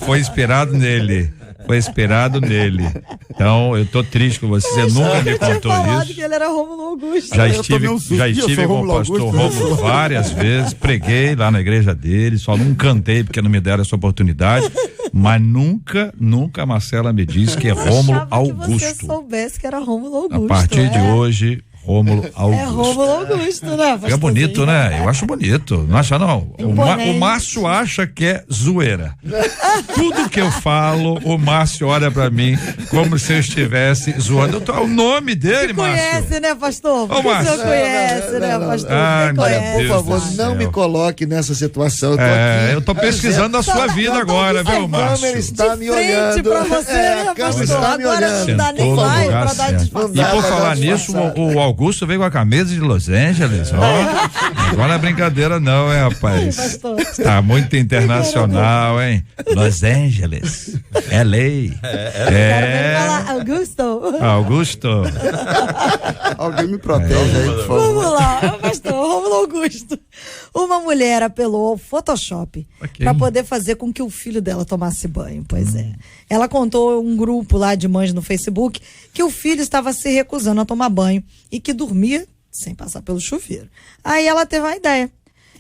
Foi inspirado nele. Foi inspirado nele. Então, eu tô triste com você. Você nunca me contou falado isso. que ele era Rômulo Augusto. Já Eu tomei um susto. já Eu estive sou com o Rômulo pastor Augusto. Rômulo várias vezes, preguei lá na igreja dele, só não cantei porque não me deram essa oportunidade, mas nunca a Marcela me disse que é Rômulo Achava que você Augusto. soubesse que era Rômulo Augusto. A partir de é. hoje, Rômulo Augusto. É Rômulo Augusto, né? Fica pastorzinho? bonito, né? Eu acho bonito. Não acha, não? Imponente. O Márcio acha que é zoeira. Tudo que eu falo, o Márcio olha pra mim como se eu estivesse zoando. O nome dele, Márcio. Conhece, né, pastor? Ô, Porque o Márcio. senhor conhece, né, pastor? Ai, Você meu conhece. Por Deus favor, do não céu. me coloque nessa situação. Eu tô É, aqui. eu tô pesquisando a sua vida agora, viu, A Márcio? câmera está De me frente olhando. pra você, né, a câmera pastor? está me Agora olhando. não dá nem Sentou no mais lugar pra dar certo. disfarçado. E por Dá pra falar dar nisso, disfarçado. o Augusto veio com a camisa de Los Angeles. Ó, agora não é brincadeira não, hein, rapaz? pastor. Tá muito internacional, hein? Los Angeles, LA. Vem falar, Augusto. Augusto. Alguém me protege aí, por favor. Vamos lá, pastor, Rômulo Augusto. Uma mulher apelou ao Photoshop Ok. para poder fazer com que o filho dela tomasse banho. Pois é. Ela contou a um grupo lá de mães no Facebook que o filho estava se recusando a tomar banho e que dormia sem passar pelo chuveiro. Aí ela teve uma ideia.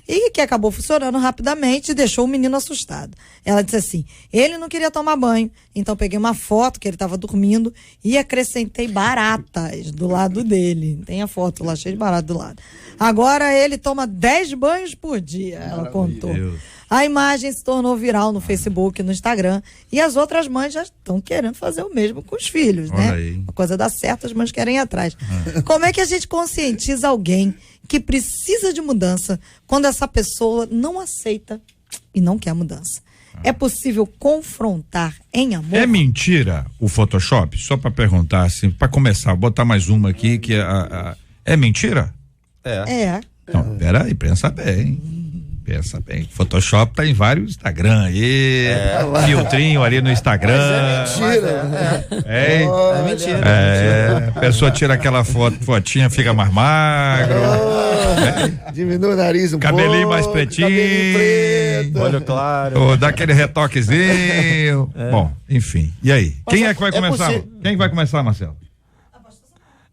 E que acabou funcionando rapidamente e deixou o menino assustado. Ela disse assim, ele não queria tomar banho, então peguei uma foto que ele estava dormindo e acrescentei baratas do lado dele. Tem a foto lá cheia de baratas do lado. Agora ele toma 10 banhos por dia, ela contou. Deus. A imagem se tornou viral no Facebook e no Instagram e as outras mães já estão querendo fazer o mesmo com os filhos, Olha né? aí. A coisa dá certo, as mães querem ir atrás. Como é que a gente conscientiza alguém que precisa de mudança quando essa pessoa não aceita e não quer mudança? É possível confrontar em amor? É mentira o Photoshop? Só pra perguntar assim, pra começar, vou botar mais uma aqui que é mentira? É. Não, peraí, pensa bem. Pensa bem. Photoshop tá em vários Instagram aí. Filtrinho ali no Instagram. Mentira. É mentira. A pessoa tira aquela fotinha, fica mais magro. Diminui o nariz um Cabelinho pouco. mais pretinho. Cabelinho preto. Olho claro. Ou dá aquele retoquezinho. Bom, enfim. E aí? Quem é que vai começar? possível. Quem que vai começar, Marcelo?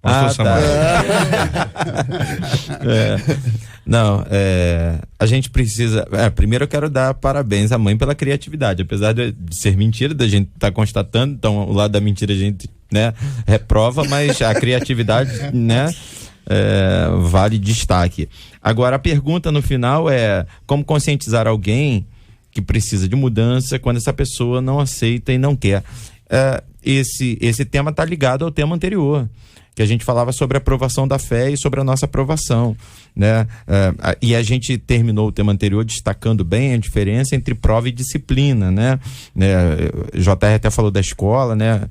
Ah, Pastor tá. Samuel. Não, a gente precisa. Primeiro eu quero dar parabéns à mãe pela criatividade, apesar de ser mentira, da gente estar constatando, então o lado da mentira a gente, né, reprova, mas a criatividade, né, vale destaque. Agora a pergunta no final é como conscientizar alguém que precisa de mudança quando essa pessoa não aceita e não quer. Esse tema está ligado ao tema anterior, que a gente falava sobre a aprovação da fé e sobre a nossa aprovação, né? E a gente terminou o tema anterior destacando bem a diferença entre prova e disciplina, né? JR até falou da escola, né?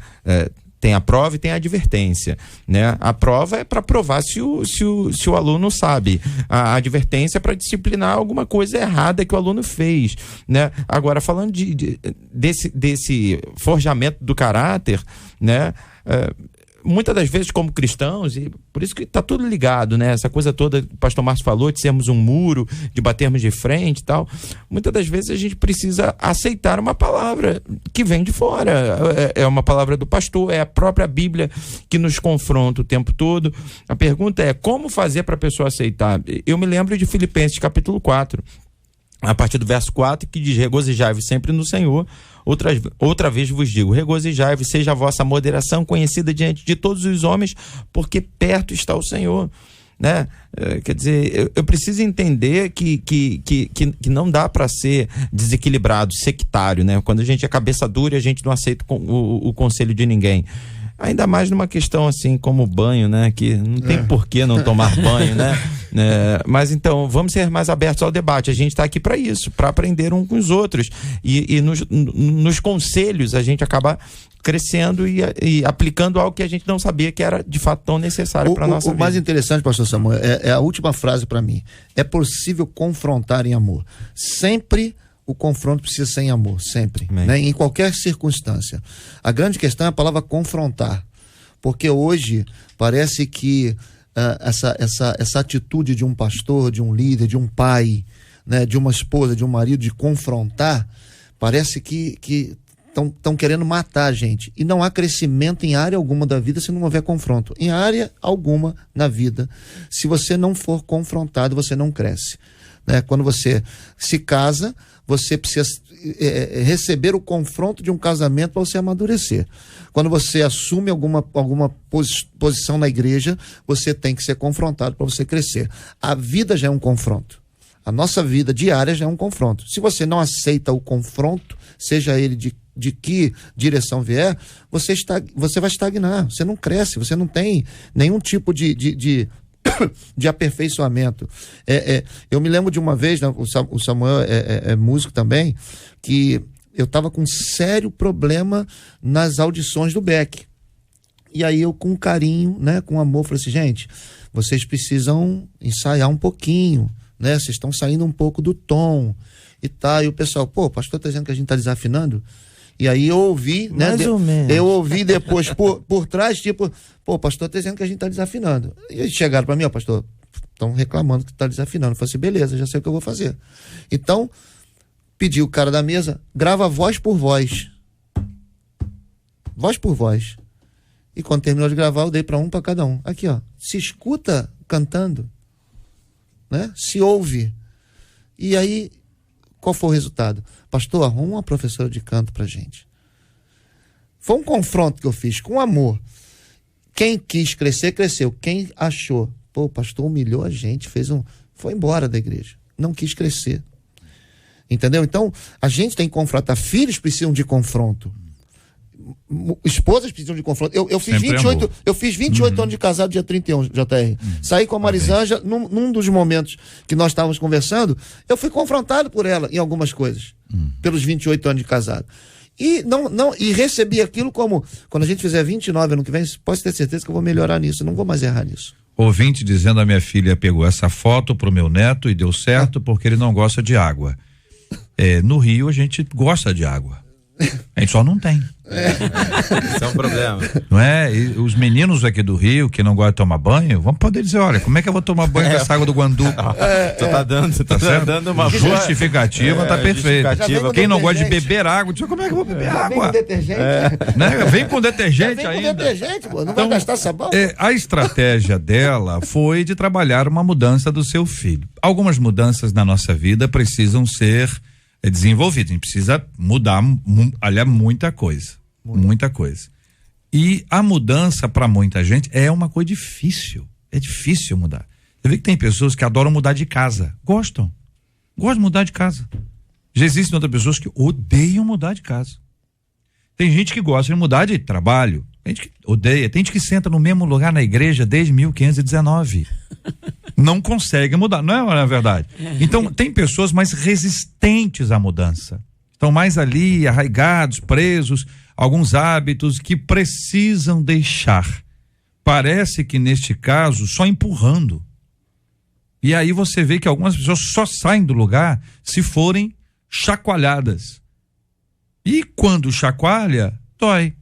Tem a prova e tem a advertência, né? A prova é para provar se o aluno sabe. A advertência é para disciplinar alguma coisa errada que o aluno fez, né? Agora, falando desse forjamento do caráter, né? Muitas das vezes como cristãos, e por isso que está tudo ligado, né? Essa coisa toda que o pastor Márcio falou, de sermos um muro, de batermos de frente e tal, muitas das vezes a gente precisa aceitar uma palavra que vem de fora, é uma palavra do pastor, é a própria Bíblia que nos confronta o tempo todo. A pergunta é como fazer para a pessoa aceitar? Eu me lembro de Filipenses capítulo 4, a partir do verso 4, que diz: regozijai-vos sempre no Senhor. Outra vez vos digo, regozijai-vos, seja a vossa moderação conhecida diante de todos os homens, porque perto está o Senhor, né? Quer dizer, eu preciso entender que não dá para ser desequilibrado, sectário, né? Quando a gente é cabeça dura, a gente não aceita o conselho de ninguém. Ainda mais numa questão assim como banho, né? Que não tem por que não tomar banho, né? Mas então, vamos ser mais abertos ao debate. A gente está aqui para isso, para aprender uns com os outros. E nos conselhos a gente acaba crescendo e aplicando algo que a gente não sabia que era de fato tão necessário para nossa vida. O mais interessante, pastor Samuel, é a última frase para mim. É possível confrontar em amor. Sempre o confronto precisa ser em amor, sempre, né? Em qualquer circunstância. A grande questão é a palavra confrontar, porque hoje parece que essa atitude de um pastor, de um líder, de um pai, né, de uma esposa, de um marido, de confrontar, parece que estão querendo matar a gente. E não há crescimento em área alguma da vida se não houver confronto. Em área alguma na vida, se você não for confrontado, você não cresce, né? Quando você se casa, você precisa receber o confronto de um casamento para você amadurecer. Quando você assume alguma posição na igreja, você tem que ser confrontado para você crescer. A vida já é um confronto. A nossa vida diária já é um confronto. Se você não aceita o confronto, seja ele de que direção vier, você vai estagnar, você não cresce, você não tem nenhum tipo de aperfeiçoamento. Eu me lembro de uma vez, né, o Samuel é músico também, que eu estava com um sério problema nas audições do Beck. E aí eu, com carinho, né, com amor, falei assim: gente, vocês precisam ensaiar um pouquinho, né? Vocês estão saindo um pouco do tom e tá. E o pessoal, pô, o pastor tá dizendo que a gente tá desafinando? E aí eu ouvi, né? Mais ou menos. Eu ouvi depois por trás, tipo, pô, o pastor tá dizendo que a gente tá desafinando. E eles chegaram para mim: ó, pastor, estão reclamando que tá desafinando. Eu falei assim: beleza, já sei o que eu vou fazer. Então, pedi o cara da mesa, grava voz por voz. Voz por voz. E quando terminou de gravar, eu dei para cada um. Aqui, ó, se escuta cantando, né? Se ouve. E aí, qual foi o resultado? Pastor, arruma uma professora de canto pra gente. Foi um confronto que eu fiz com amor. Quem quis crescer, cresceu. Quem achou, pô, o pastor humilhou a gente, foi embora da igreja. Não quis crescer. Entendeu? Então, a gente tem que confrontar. Filhos precisam de confronto. Esposas precisam de confronto. Eu fiz 28 anos de casado dia 31, JR. Saí com a Marisângela, num dos momentos que nós estávamos conversando, eu fui confrontado por ela em algumas coisas, pelos 28 anos de casado. E recebi aquilo como, quando a gente fizer 29 ano que vem, pode ter certeza que eu vou melhorar nisso, não vou mais errar nisso. Ouvinte dizendo: a minha filha pegou essa foto pro meu neto e deu certo porque ele não gosta de água. No Rio a gente gosta de água. A gente só não tem. Isso é um problema. Não é? E os meninos aqui do Rio que não gostam de tomar banho vão poder dizer: olha, como é que eu vou tomar banho com essa água do Guandu? Você tá dando uma justificativa, tá perfeita. Quem não gosta de beber água, diz: como é que eu vou beber água? Vem com detergente. Né? Vem com detergente ainda. Vem com detergente, pô. Não vai gastar sabão. A estratégia dela foi de trabalhar uma mudança do seu filho. Algumas mudanças na nossa vida precisam ser desenvolvidas. A gente precisa mudar, aliás, muita coisa. Muita coisa. E a mudança para muita gente é uma coisa difícil. É difícil mudar. Você vê que tem pessoas que adoram mudar de casa. Gostam de mudar de casa. Já existem outras pessoas que odeiam mudar de casa. Tem gente que gosta de mudar de trabalho. Tem gente que odeia. Tem gente que senta no mesmo lugar na igreja desde 1519. Não consegue mudar, não é verdade? Então, tem pessoas mais resistentes à mudança. Estão mais ali, arraigados, presos, alguns hábitos que precisam deixar. Parece que neste caso, só empurrando. E aí você vê que algumas pessoas só saem do lugar se forem chacoalhadas. E quando chacoalha, dói.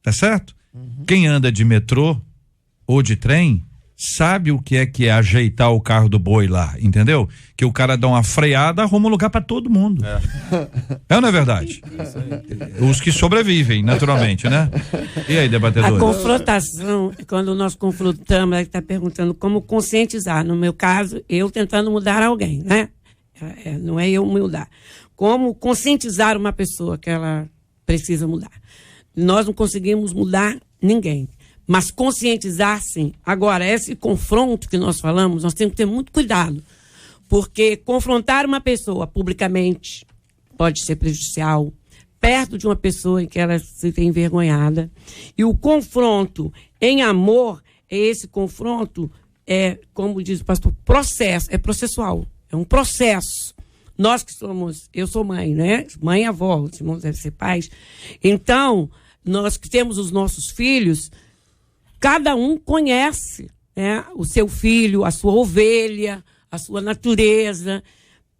Tá certo? Quem anda de metrô ou de trem sabe o que é ajeitar o carro do boi lá, entendeu? Que o cara dá uma freada, arruma um lugar para todo mundo. É ou não é verdade? Os que sobrevivem, naturalmente, né? E aí, debatedores? A confrontação, quando nós confrontamos, ela está perguntando como conscientizar. No meu caso, eu tentando mudar alguém, né? Não é eu mudar. Como conscientizar uma pessoa que ela precisa mudar. Nós não conseguimos mudar ninguém. Mas conscientizar, sim. Agora, esse confronto que nós falamos, nós temos que ter muito cuidado. Porque confrontar uma pessoa publicamente pode ser prejudicial, perto de uma pessoa em que ela se tem envergonhada. E o confronto em amor, esse confronto como diz o pastor, é processual, é um processo. Nós que somos, eu sou mãe, né? Mãe e avó, os irmãos devem ser pais. Então, nós que temos os nossos filhos, cada um conhece, né, o seu filho, a sua ovelha, a sua natureza.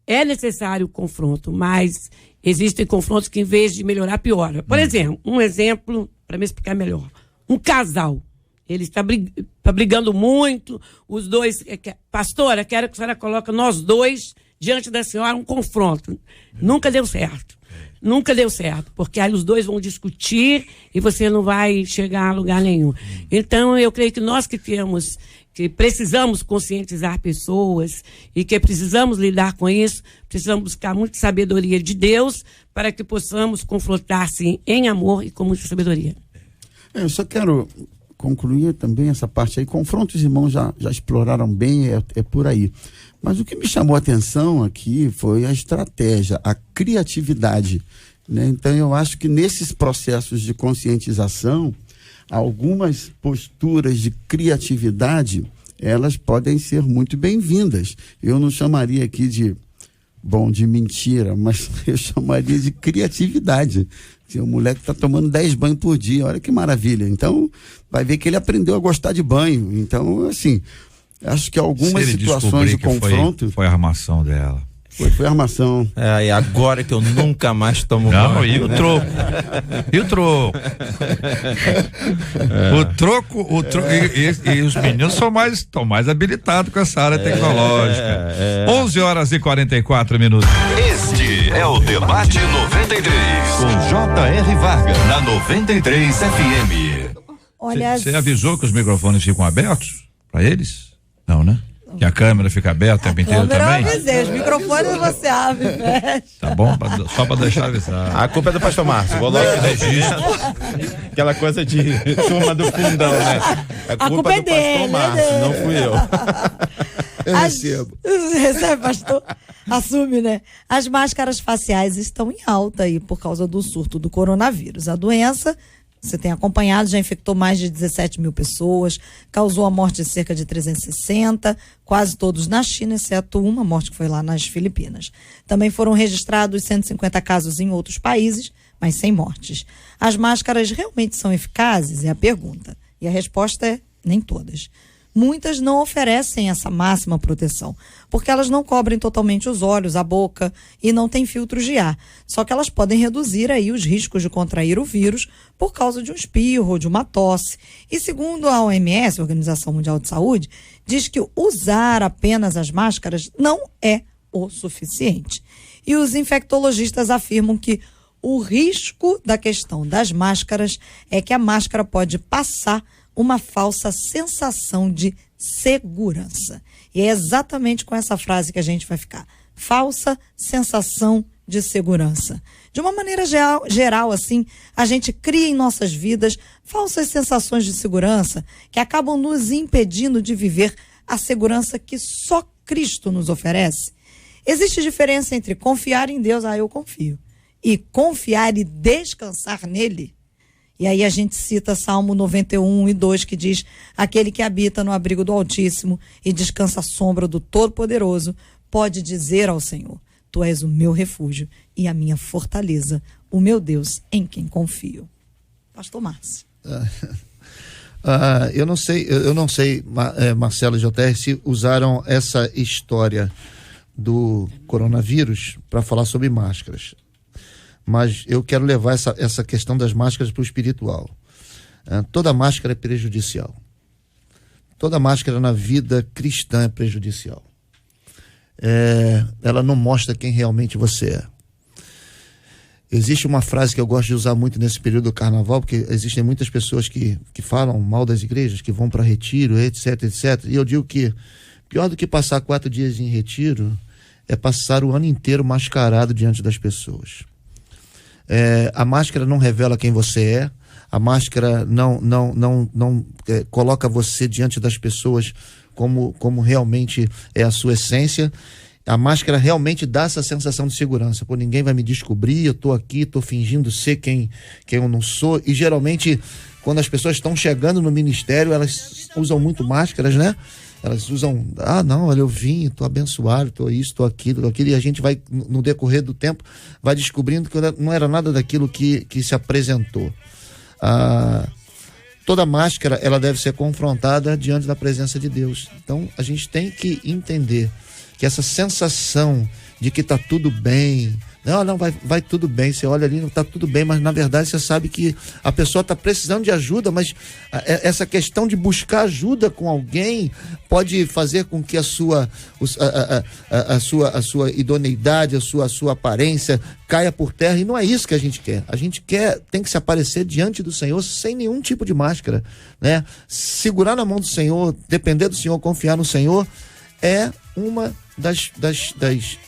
É necessário o confronto, mas existem confrontos que, em vez de melhorar, piora. Por exemplo, um exemplo, para me explicar melhor. Um casal, ele está brigando muito, os dois... Pastora, quero que a senhora coloque nós dois diante da senhora um confronto. Nunca deu certo. Nunca deu certo, porque aí os dois vão discutir e você não vai chegar a lugar nenhum. Então, eu creio que nós que precisamos conscientizar pessoas e que precisamos lidar com isso, precisamos buscar muita sabedoria de Deus para que possamos confrontar, sim, em amor e com muita sabedoria. Eu só quero concluir também essa parte aí. Confrontos, os irmãos já exploraram bem, é por aí. Mas o que me chamou a atenção aqui foi a estratégia, a criatividade, né? Então eu acho que nesses processos de conscientização, algumas posturas de criatividade, elas podem ser muito bem-vindas. Eu não chamaria aqui de mentira, mas eu chamaria de criatividade. O moleque está tomando 10 banhos por dia, olha que maravilha. Então, vai ver que ele aprendeu a gostar de banho. Então, assim, acho que algumas situações de confronto... Foi a armação dela. Foi a armação. E agora que eu nunca mais tomo banho. Não, e o troco? E o troco? O troco e os meninos estão mais habilitados com essa área tecnológica. 11h44. Este é o Debate 93, com J.R. Vargas, na 93 FM. Olha, Você avisou que os microfones ficam abertos para eles? Não, né? Que a câmera fica aberta o tempo inteiro também? Eu avisei, os microfones você abre e fecha. Tá bom? Só pra deixar avisar. A culpa é do pastor Márcio, vou logo registro. Aquela coisa de turma do fundão, né? A culpa é do pastor Márcio, não fui eu. Eu recebo. Recebe, pastor? Assume, né? As máscaras faciais estão em alta aí por causa do surto do coronavírus. A doença, você tem acompanhado, já infectou mais de 17 mil pessoas, causou a morte de cerca de 360, quase todos na China, exceto uma morte que foi lá nas Filipinas. Também foram registrados 150 casos em outros países, mas sem mortes. As máscaras realmente são eficazes? É a pergunta. E a resposta é nem todas. Muitas não oferecem essa máxima proteção, porque elas não cobrem totalmente os olhos, a boca e não têm filtros de ar. Só que elas podem reduzir aí os riscos de contrair o vírus por causa de um espirro ou de uma tosse. E segundo a OMS, Organização Mundial de Saúde, diz que usar apenas as máscaras não é o suficiente. E os infectologistas afirmam que o risco da questão das máscaras é que a máscara pode passar uma falsa sensação de segurança. E é exatamente com essa frase que a gente vai ficar. Falsa sensação de segurança. De uma maneira geral, assim, a gente cria em nossas vidas falsas sensações de segurança que acabam nos impedindo de viver a segurança que só Cristo nos oferece. Existe diferença entre confiar em Deus, eu confio, e confiar e descansar nele. E aí a gente cita Salmo 91:2, que diz: aquele que habita no abrigo do Altíssimo e descansa à sombra do Todo-Poderoso, pode dizer ao Senhor: tu és o meu refúgio e a minha fortaleza, o meu Deus em quem confio. Pastor Márcio. Eu não sei, Marcelo e JR, se usaram essa história do coronavírus para falar sobre máscaras. Mas eu quero levar essa questão das máscaras para o espiritual. Toda máscara é prejudicial. Toda máscara na vida cristã é prejudicial. Ela não mostra quem realmente você é. Existe uma frase que eu gosto de usar muito nesse período do carnaval, porque existem muitas pessoas que falam mal das igrejas, que vão para retiro, etc, etc. E eu digo que pior do que passar 4 dias em retiro é passar o ano inteiro mascarado diante das pessoas. A máscara não revela quem você é, a máscara não coloca você diante das pessoas como realmente é a sua essência, A máscara realmente dá essa sensação de segurança. Pô, ninguém vai me descobrir, eu tô aqui, tô fingindo ser quem eu não sou. E geralmente, quando as pessoas estão chegando no ministério, elas usam muito máscaras, né? Elas usam, não, olha, eu vim, tô abençoado, tô isso, tô aquilo, e a gente vai, no decorrer do tempo, vai descobrindo que não era nada daquilo que se apresentou. Toda máscara, ela deve ser confrontada diante da presença de Deus. Então, a gente tem que entender que essa sensação de que tá tudo bem, não, vai tudo bem, você olha ali, não tá tudo bem, mas na verdade você sabe que a pessoa tá precisando de ajuda, mas essa questão de buscar ajuda com alguém pode fazer com que a sua idoneidade, a sua aparência caia por terra, e não é isso que a gente quer. A gente tem que se aparecer diante do Senhor sem nenhum tipo de máscara, né? Segurar na mão do Senhor, depender do Senhor, confiar no Senhor, é uma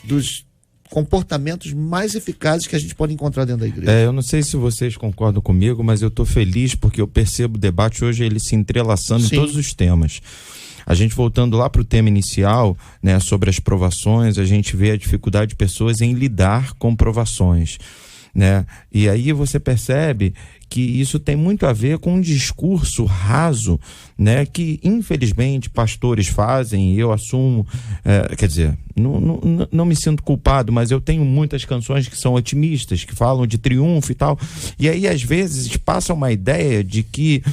dos comportamentos mais eficazes que a gente pode encontrar dentro da igreja. Eu não sei se vocês concordam comigo, mas eu estou feliz porque eu percebo o debate hoje, ele se entrelaçando em todos os temas. A gente voltando lá para o tema inicial, né, sobre as provações, a gente vê a dificuldade de pessoas em lidar com provações, né? E aí você percebe que isso tem muito a ver com um discurso raso, né, que infelizmente pastores fazem, e eu assumo, quer dizer, não me sinto culpado, mas eu tenho muitas canções que são otimistas, que falam de triunfo e tal, e aí às vezes passa uma ideia de que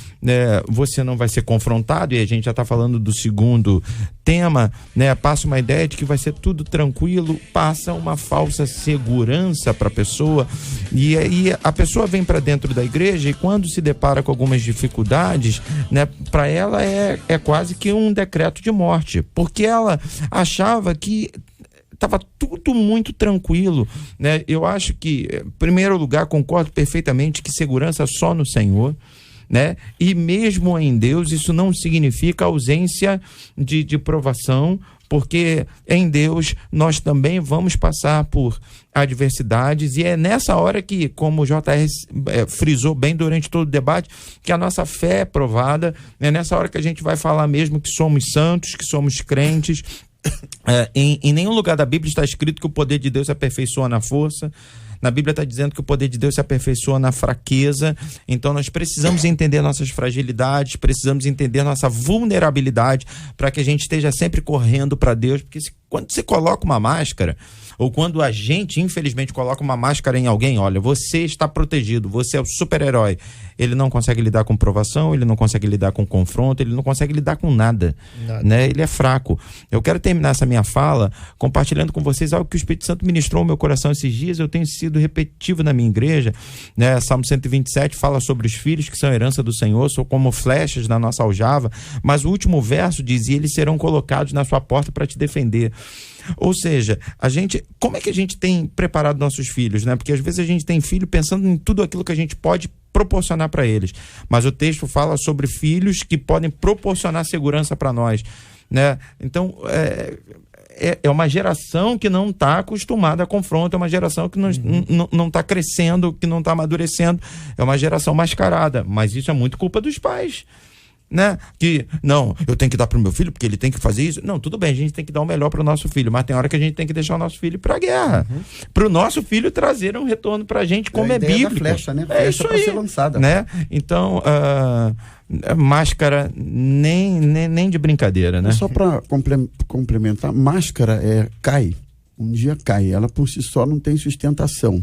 você não vai ser confrontado, e a gente já está falando do segundo tema, né, passa uma ideia de que vai ser tudo tranquilo, passa uma falsa segurança para a pessoa, e aí a pessoa vem para dentro da igreja e quando se depara com algumas dificuldades, né, para ela é quase que um decreto de morte, porque ela achava que estava tudo muito tranquilo, né? Eu acho que, em primeiro lugar, concordo perfeitamente que segurança só no Senhor, né? E mesmo em Deus, isso não significa ausência de provação, porque em Deus nós também vamos passar por adversidades, e é nessa hora que, como o JR frisou bem durante todo o debate, que a nossa fé é provada, é nessa hora que a gente vai falar mesmo que somos santos, que somos crentes. Em nenhum lugar da Bíblia está escrito que o poder de Deus se aperfeiçoa na força. Na Bíblia está dizendo que o poder de Deus se aperfeiçoa na fraqueza. Então nós precisamos entender nossas fragilidades, precisamos entender nossa vulnerabilidade para que a gente esteja sempre correndo para Deus, porque quando você coloca uma máscara, ou quando a gente infelizmente coloca uma máscara em alguém, olha, você está protegido, você é o super-herói, ele não consegue lidar com provação, ele não consegue lidar com confronto, ele não consegue lidar com nada. Né? Ele é fraco. Eu quero terminar essa minha fala compartilhando com vocês algo que o Espírito Santo ministrou ao meu coração esses dias. Eu tenho sido repetitivo na minha igreja, né? Salmo 127 fala sobre os filhos que são herança do Senhor, são como flechas na nossa aljava, mas o último verso diz, e eles serão colocados na sua porta para te defender. Ou seja, como é que a gente tem preparado nossos filhos, né? Porque às vezes a gente tem filho pensando em tudo aquilo que a gente pode proporcionar para eles, mas o texto fala sobre filhos que podem proporcionar segurança para nós, né? Então, é uma geração que não está acostumada a confronto, é uma geração que não está crescendo, que não está amadurecendo, é uma geração mascarada, mas isso é muito culpa dos pais, né? Que, não, eu tenho que dar pro meu filho porque ele tem que fazer isso. Não, tudo bem, a gente tem que dar o melhor pro nosso filho, mas tem hora que a gente tem que deixar o nosso filho pra guerra, pro nosso filho trazer um retorno pra gente, como é bíblico. Flecha, né? É isso aí, ser lançada, né? Então, máscara nem de brincadeira, né? Só para complementar, máscara cai, um dia cai, ela por si só não tem sustentação.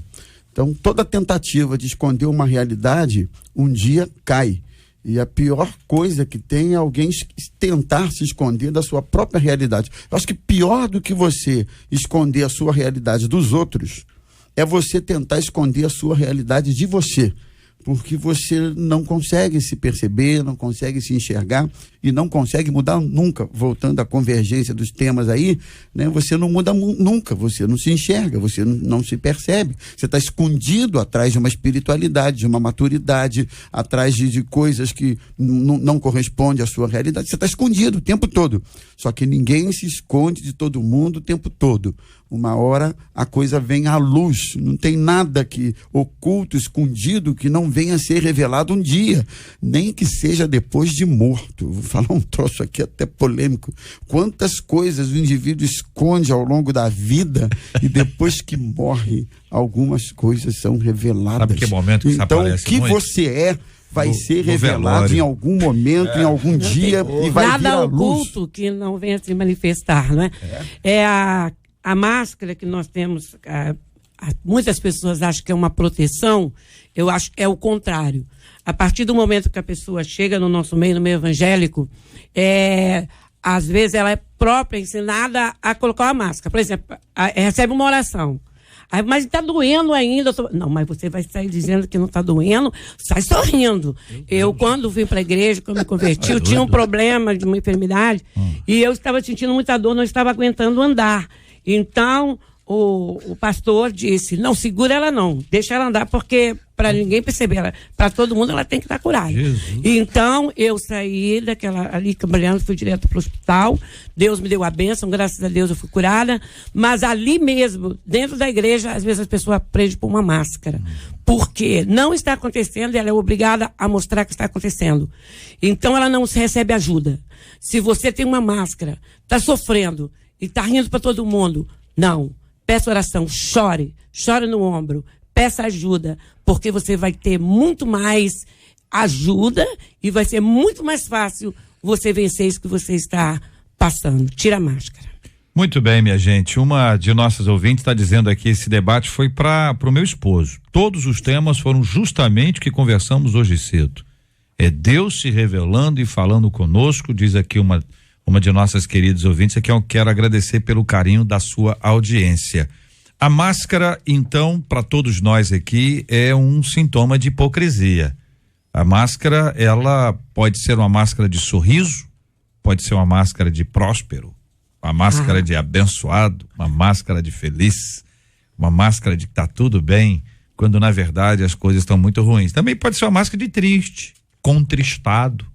Então, toda tentativa de esconder uma realidade, um dia cai. E a pior coisa que tem é alguém tentar se esconder da sua própria realidade. Eu acho que pior do que você esconder a sua realidade dos outros é você tentar esconder a sua realidade de você. Porque você não consegue se perceber, não consegue se enxergar e não consegue mudar nunca. Voltando à convergência dos temas aí, né? Você não muda nunca, você não se enxerga, você não se percebe. Você está escondido atrás de uma espiritualidade, de uma maturidade, atrás de coisas que não correspondem à sua realidade. Você está escondido o tempo todo. Só que ninguém se esconde de todo mundo o tempo todo. uma hora a coisa vem à luz. Não tem nada que oculto, escondido, que não venha a ser revelado um dia, nem que seja depois de morto. Vou falar um troço aqui até polêmico. Quantas coisas o indivíduo esconde ao longo da vida e depois que morre, algumas coisas são reveladas. Sabe que momento que então, aparece o que muito? você é vai ser revelado velório. em algum momento, em algum dia, e vai vir Nada à luz. oculto que não venha se manifestar, não é? É a máscara que nós temos, muitas pessoas acham que é uma proteção, eu acho que é o contrário. A partir do momento que a pessoa chega no nosso meio, no meio evangélico, às vezes ela é própria, ensinada a colocar uma máscara. Por exemplo, recebe uma oração. Aí, mas está doendo ainda. Não, mas você vai sair dizendo que não está doendo, sai sorrindo. Eu, quando vim para a igreja, quando me converti, eu tinha um problema de uma enfermidade e eu estava sentindo muita dor, não estava aguentando andar. Então, o pastor disse, não, segura ela não, deixa ela andar, porque para ninguém perceber, para todo mundo ela tem que estar curada. Jesus. Então, eu saí daquela ali, cambalhando, fui direto para o hospital, Deus me deu a bênção, graças a Deus eu fui curada, mas ali mesmo, dentro da igreja, às vezes as pessoas aprendem por uma máscara, porque não está acontecendo e ela é obrigada a mostrar que está acontecendo. Então, ela não recebe ajuda. Se você tem uma máscara, está sofrendo e está rindo para todo mundo, não. Peça oração, chore no ombro, peça ajuda, porque você vai ter muito mais ajuda e vai ser muito mais fácil você vencer isso que você está passando. Tira a máscara. Muito bem, minha gente. Uma de nossas ouvintes está dizendo aqui, esse debate foi para o meu esposo. Todos os temas foram justamente o que conversamos hoje cedo. É Deus se revelando e falando conosco, diz aqui uma de nossas queridas ouvintes, a quem eu quero agradecer pelo carinho da sua audiência. A máscara, então, para todos nós aqui, é um sintoma de hipocrisia. A máscara, ela pode ser uma máscara de sorriso, pode ser uma máscara de próspero, uma máscara de abençoado, uma máscara de feliz, uma máscara de que tá tudo bem, quando na verdade as coisas estão muito ruins. Também pode ser uma máscara de triste, contristado,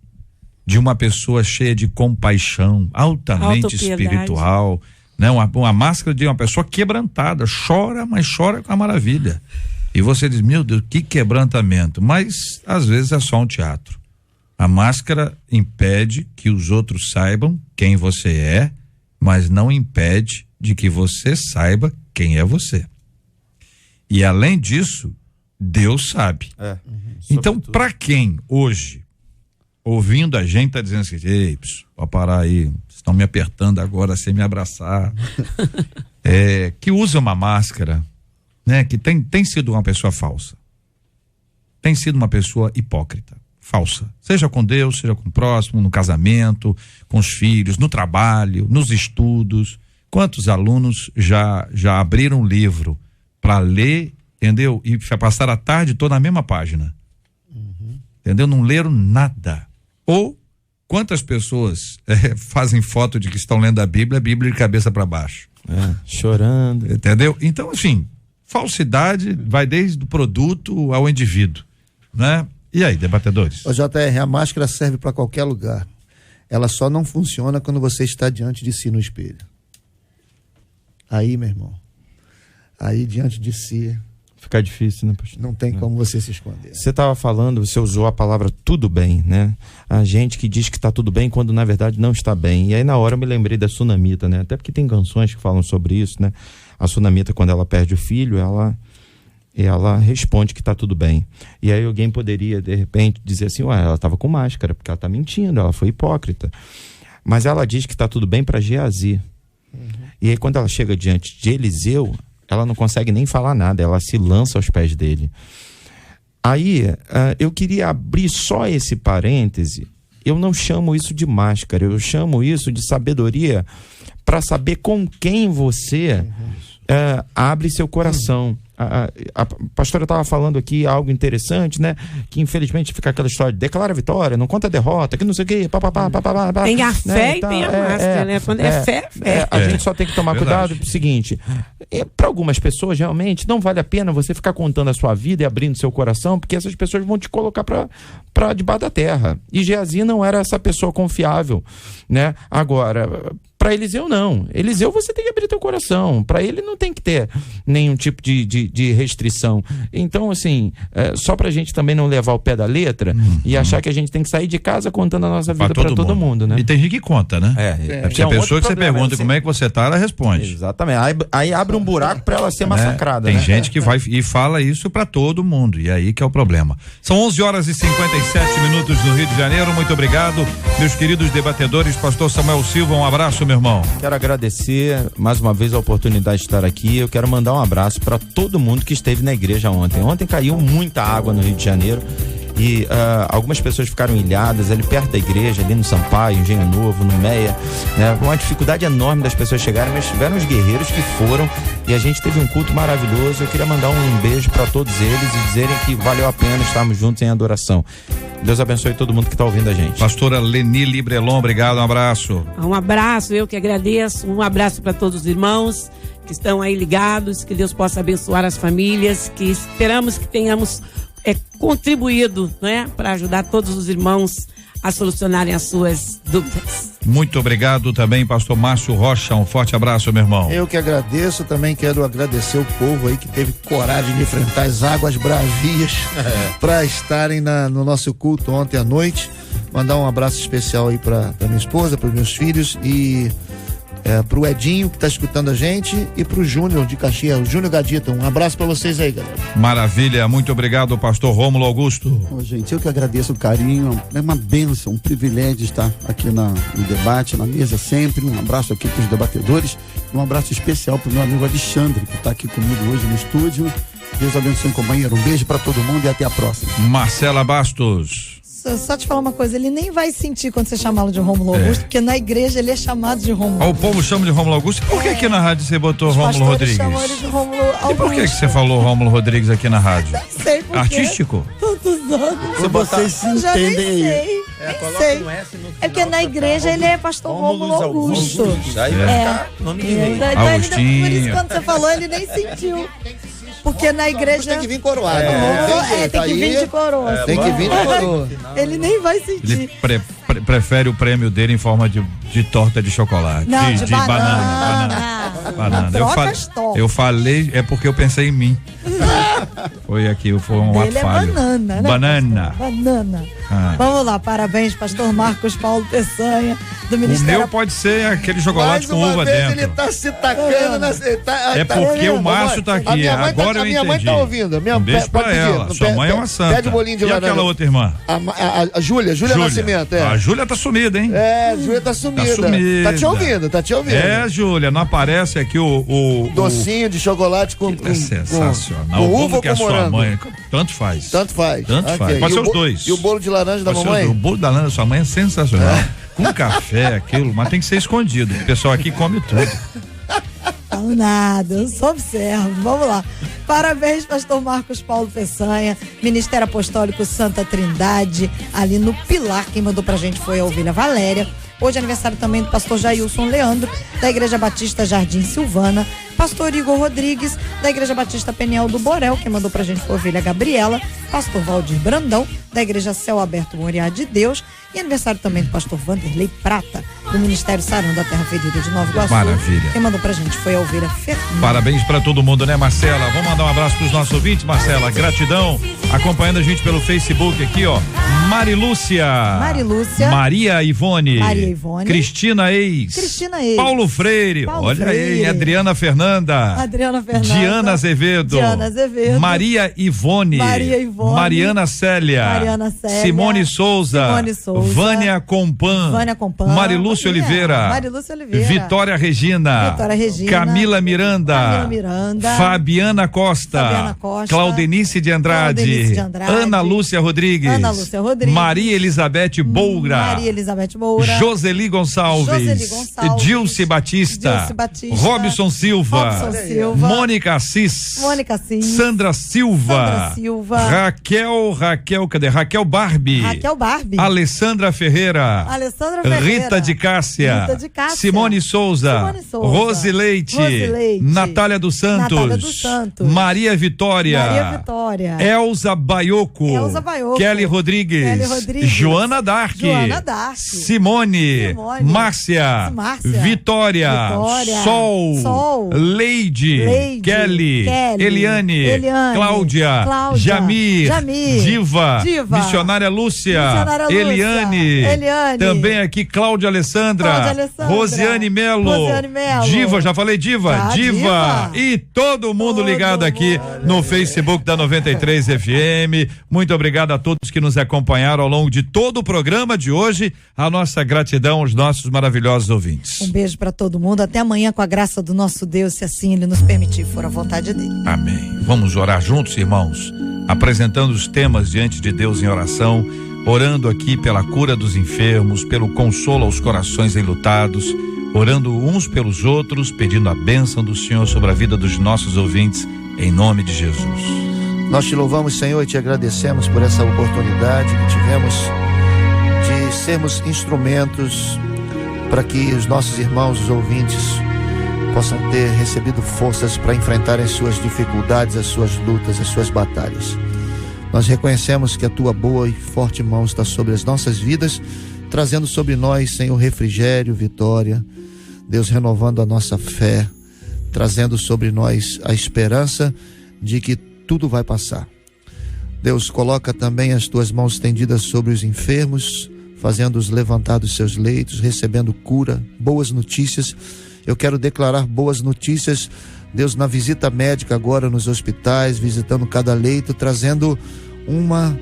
de uma pessoa cheia de compaixão, altamente espiritual, né? Uma máscara de uma pessoa quebrantada, chora, mas chora com a maravilha. E você diz, meu Deus, que quebrantamento, mas às vezes é só um teatro. A máscara impede que os outros saibam quem você é, mas não impede de que você saiba quem é você. E além disso, Deus sabe. Então, para quem hoje ouvindo a gente tá dizendo assim, ei, pode parar aí, estão me apertando agora sem me abraçar, que usa uma máscara, né? Que tem sido uma pessoa falsa, tem sido uma pessoa hipócrita, falsa, seja com Deus, seja com o próximo, no casamento, com os filhos, no trabalho, nos estudos. Quantos alunos já abriram um livro para ler, entendeu? E passaram a tarde toda na mesma página, entendeu? Não leram nada. Ou quantas pessoas fazem foto de que estão lendo a Bíblia de cabeça para baixo, chorando, entendeu? Então, assim, falsidade vai desde o produto ao indivíduo, né? E aí, debatedores? O JR, a máscara serve para qualquer lugar. Ela só não funciona quando você está diante de si no espelho. Aí, meu irmão, aí diante de si fica difícil, né, pastor? Não tem como você se esconder. Você estava falando, você usou a palavra tudo bem, né? A gente que diz que está tudo bem quando na verdade não está bem. E aí na hora eu me lembrei da Sunamita, né? Até porque tem canções que falam sobre isso, né? A Sunamita, quando ela perde o filho, ela responde que está tudo bem. E aí alguém poderia de repente dizer assim, ela estava com máscara porque ela está mentindo, ela foi hipócrita. Mas ela diz que está tudo bem para Geazi. E aí quando ela chega diante de Eliseu, ela não consegue nem falar nada, ela se lança aos pés dele. Aí, eu queria abrir só esse parêntese. Eu não chamo isso de máscara, eu chamo isso de sabedoria para saber com quem você abre seu coração. A pastora estava falando aqui algo interessante, né? Que infelizmente fica aquela história de declara a vitória, não conta a derrota, que não sei o quê, tem a fé, né? E tem a máscara, né? Quando é fé. A gente só tem que tomar cuidado com o seguinte, para algumas pessoas realmente não vale a pena você ficar contando a sua vida e abrindo seu coração, porque essas pessoas vão te colocar para debaixo da terra. E Geazi não era essa pessoa confiável, né? Agora, Para Eliseu, não. Eliseu, você tem que abrir teu coração. Para ele não tem que ter nenhum tipo de restrição. Então, assim, só pra gente também não levar o pé da letra e achar que a gente tem que sair de casa contando a nossa vida para todo mundo, né? E tem gente que conta, né? Se a pessoa que você pergunta como é que você tá, ela responde. Exatamente. Aí abre um buraco para ela ser massacrada. Tem gente que vai e fala isso para todo mundo, e aí que é o problema. São 11h57 no Rio de Janeiro. Muito obrigado, meus queridos debatedores. Pastor Samuel Silva, um abraço, meu irmão. Quero agradecer mais uma vez a oportunidade de estar aqui. Eu quero mandar um abraço para todo mundo que esteve na igreja ontem. Ontem caiu muita água no Rio de Janeiro e algumas pessoas ficaram ilhadas ali perto da igreja, ali no Sampaio, Engenho Novo, no Meia, né? Uma dificuldade enorme das pessoas chegarem, mas tiveram os guerreiros que foram e a gente teve um culto maravilhoso. Eu queria mandar um beijo para todos eles e dizerem que valeu a pena estarmos juntos em adoração. Deus abençoe todo mundo que está ouvindo a gente. Pastora Leni Librelon, obrigado, um abraço. Um abraço, eu que agradeço. Um abraço para todos os irmãos que estão aí ligados, que Deus possa abençoar as famílias, que esperamos que tenhamos contribuído, né, para ajudar todos os irmãos a solucionarem as suas dúvidas. Muito obrigado também, pastor Márcio Rocha, um forte abraço, meu irmão. Eu que agradeço, também quero agradecer o povo aí que teve coragem de enfrentar as águas bravias para estarem no nosso culto ontem à noite. Mandar um abraço especial aí para minha esposa, para os meus filhos e pro Edinho que tá escutando a gente e pro Júnior de Caxias, o Júnior Gadita. Um abraço para vocês aí, galera. Maravilha, muito obrigado, pastor Rômulo Augusto. Gente, eu que agradeço o carinho, é uma bênção, um privilégio estar aqui no debate, na mesa sempre. Um abraço aqui pros debatedores, um abraço especial pro meu amigo Alexandre, que tá aqui comigo hoje no estúdio. Deus abençoe, companheiro. Um beijo para todo mundo e até a próxima. Marcela Bastos. Só te falar uma coisa, ele nem vai sentir quando você chamá-lo de Rômulo Augusto, porque na igreja ele é chamado de Rômulo Augusto. O povo chama de Rômulo Augusto. Por que aqui na rádio você botou Rômulo Rodrigues? Ele de Rômulo Augusto. E por que você falou Rômulo Rodrigues aqui na rádio? Não sei por quê. Artístico? Tantos anos. Se vocês se entendem aí. Nem sei. É porque na igreja ele é pastor Rômulo Augusto. Aí vai ficar nome de rei. Agostinho. Por isso quando você falou ele nem sentiu. Porque na igreja tem que vir coroado. Tem que vir de coroa. Tem que vir de coroa. Ele nem vai sentir. Ele prefere o prêmio dele em forma de torta de chocolate. Não, de banana. Eu falei, é porque eu pensei em mim. Foi um ato falho. Banana, né? Banana. Vamos lá, parabéns, pastor Marcos Paulo Peçanha, do Ministério. O meu pode ser aquele chocolate com uva dentro. Ele tá se tacando porque o Márcio tá aqui. Agora eu entendi. A minha mãe tá ouvindo. Um beijo pra ela. Sua mãe é uma santa. Pede o bolinho de laranja. E aquela outra irmã? A Júlia Nascimento. A Júlia tá sumida, hein? A Júlia tá sumida. Tá te ouvindo. Júlia, não aparece aqui o docinho de chocolate com sensacional. Com uva que a sua mãe. Tanto faz. Pode ser os dois. E o bolo de laranja da mamãe? O bolo da laranja da sua mãe é sensacional. Com café, aquilo, mas tem que ser escondido. O pessoal aqui come tudo. Falo nada, eu só observo. Vamos lá. Parabéns, pastor Marcos Paulo Peçanha, Ministério Apostólico Santa Trindade, ali no Pilar. Quem mandou pra gente foi a Ovelha Valéria. Hoje é aniversário também do pastor Jailson Leandro, da Igreja Batista Jardim Silvana. Pastor Igor Rodrigues, da Igreja Batista Peniel do Borel. Quem mandou pra gente foi a Ovelha Gabriela. Pastor Valdir Brandão, da Igreja Céu Aberto Moriá de Deus. E aniversário também do pastor Vanderlei Prata, do Ministério Sarão da Terra Ferida de Nova Iguaçu. Maravilha. Quem mandou pra gente foi a Ovelha Fernanda. Parabéns pra todo mundo, né, Marcela? Vamos mandar um abraço pros nossos ouvintes, Marcela. Gratidão. Acompanhando a gente pelo Facebook aqui, ó. Marilúcia. Maria Ivone. Cristina Eis. Paulo Freire. Olha aí, Adriana Fernanda. Diana Azevedo. Maria Ivone. Mariana Célia. Simone Souza. Vânia Compan. Marilúcia Oliveira. Vitória Regina. Camila Miranda. Fabiana Costa. Claudenice de Andrade. Ana Lúcia Rodrigues. Maria Elizabeth Boura. Joseli Gonçalves. Dilce Batista. Robson Silva. Mônica Assis. Sandra Silva. Raquel Barbie. Alessandra Ferreira. Rita de Cássia. Simone Souza. Rose Leite. Natália dos Santos. Maria Vitória. Elza Baioco. Kelly Rodrigues. Joana Dark, Simone, Márcia, Vitória, Sol, Leide, Kelly, Eliane, Cláudia, Jamir, Diva, Missionária Lúcia, Eliane, também aqui Cláudia Alessandra, Rosiane Melo, Diva, já falei Diva, e todo mundo ligado aqui no Facebook da 93 FM. Muito obrigado a todos que nos acompanharam ao longo de todo o programa de hoje. A nossa gratidão aos nossos maravilhosos ouvintes. Um beijo para todo mundo. Até amanhã, com a graça do nosso Deus, se assim Ele nos permitir, for a vontade dele. Amém. Vamos orar juntos, irmãos, apresentando os temas diante de Deus em oração, orando aqui pela cura dos enfermos, pelo consolo aos corações enlutados, orando uns pelos outros, pedindo a bênção do Senhor sobre a vida dos nossos ouvintes, em nome de Jesus. Nós te louvamos, Senhor, e te agradecemos por essa oportunidade que tivemos de sermos instrumentos para que os nossos irmãos, os ouvintes, possam ter recebido forças para enfrentar as suas dificuldades, as suas lutas, as suas batalhas. Nós reconhecemos que a tua boa e forte mão está sobre as nossas vidas, trazendo sobre nós, Senhor, refrigério, vitória. Deus, renovando a nossa fé, trazendo sobre nós a esperança de que tudo vai passar. Deus, coloca também as tuas mãos estendidas sobre os enfermos, fazendo-os levantar dos seus leitos, recebendo cura, boas notícias. Eu quero declarar boas notícias, Deus, na visita médica agora nos hospitais, visitando cada leito, trazendo uma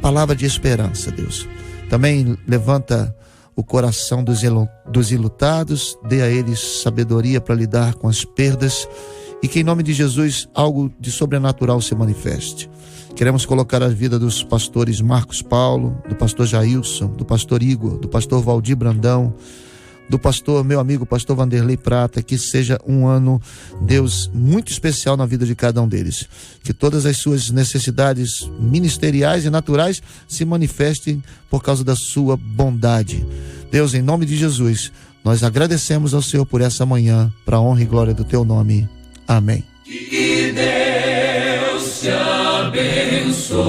palavra de esperança, Deus. Também levanta o coração dos enlutados, dê a eles sabedoria para lidar com as perdas e que em nome de Jesus algo de sobrenatural se manifeste. Queremos colocar a vida dos pastores Marcos Paulo, do pastor Jailson, do pastor Igor, do pastor Valdir Brandão, do pastor, meu amigo, pastor Vanderlei Prata, que seja um ano, Deus, muito especial na vida de cada um deles. Que todas as suas necessidades ministeriais e naturais se manifestem por causa da sua bondade. Deus, em nome de Jesus, nós agradecemos ao Senhor por essa manhã, para a honra e glória do teu nome. Amém. Que Deus te abençoe.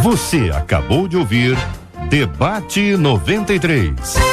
Você acabou de ouvir Debate 93.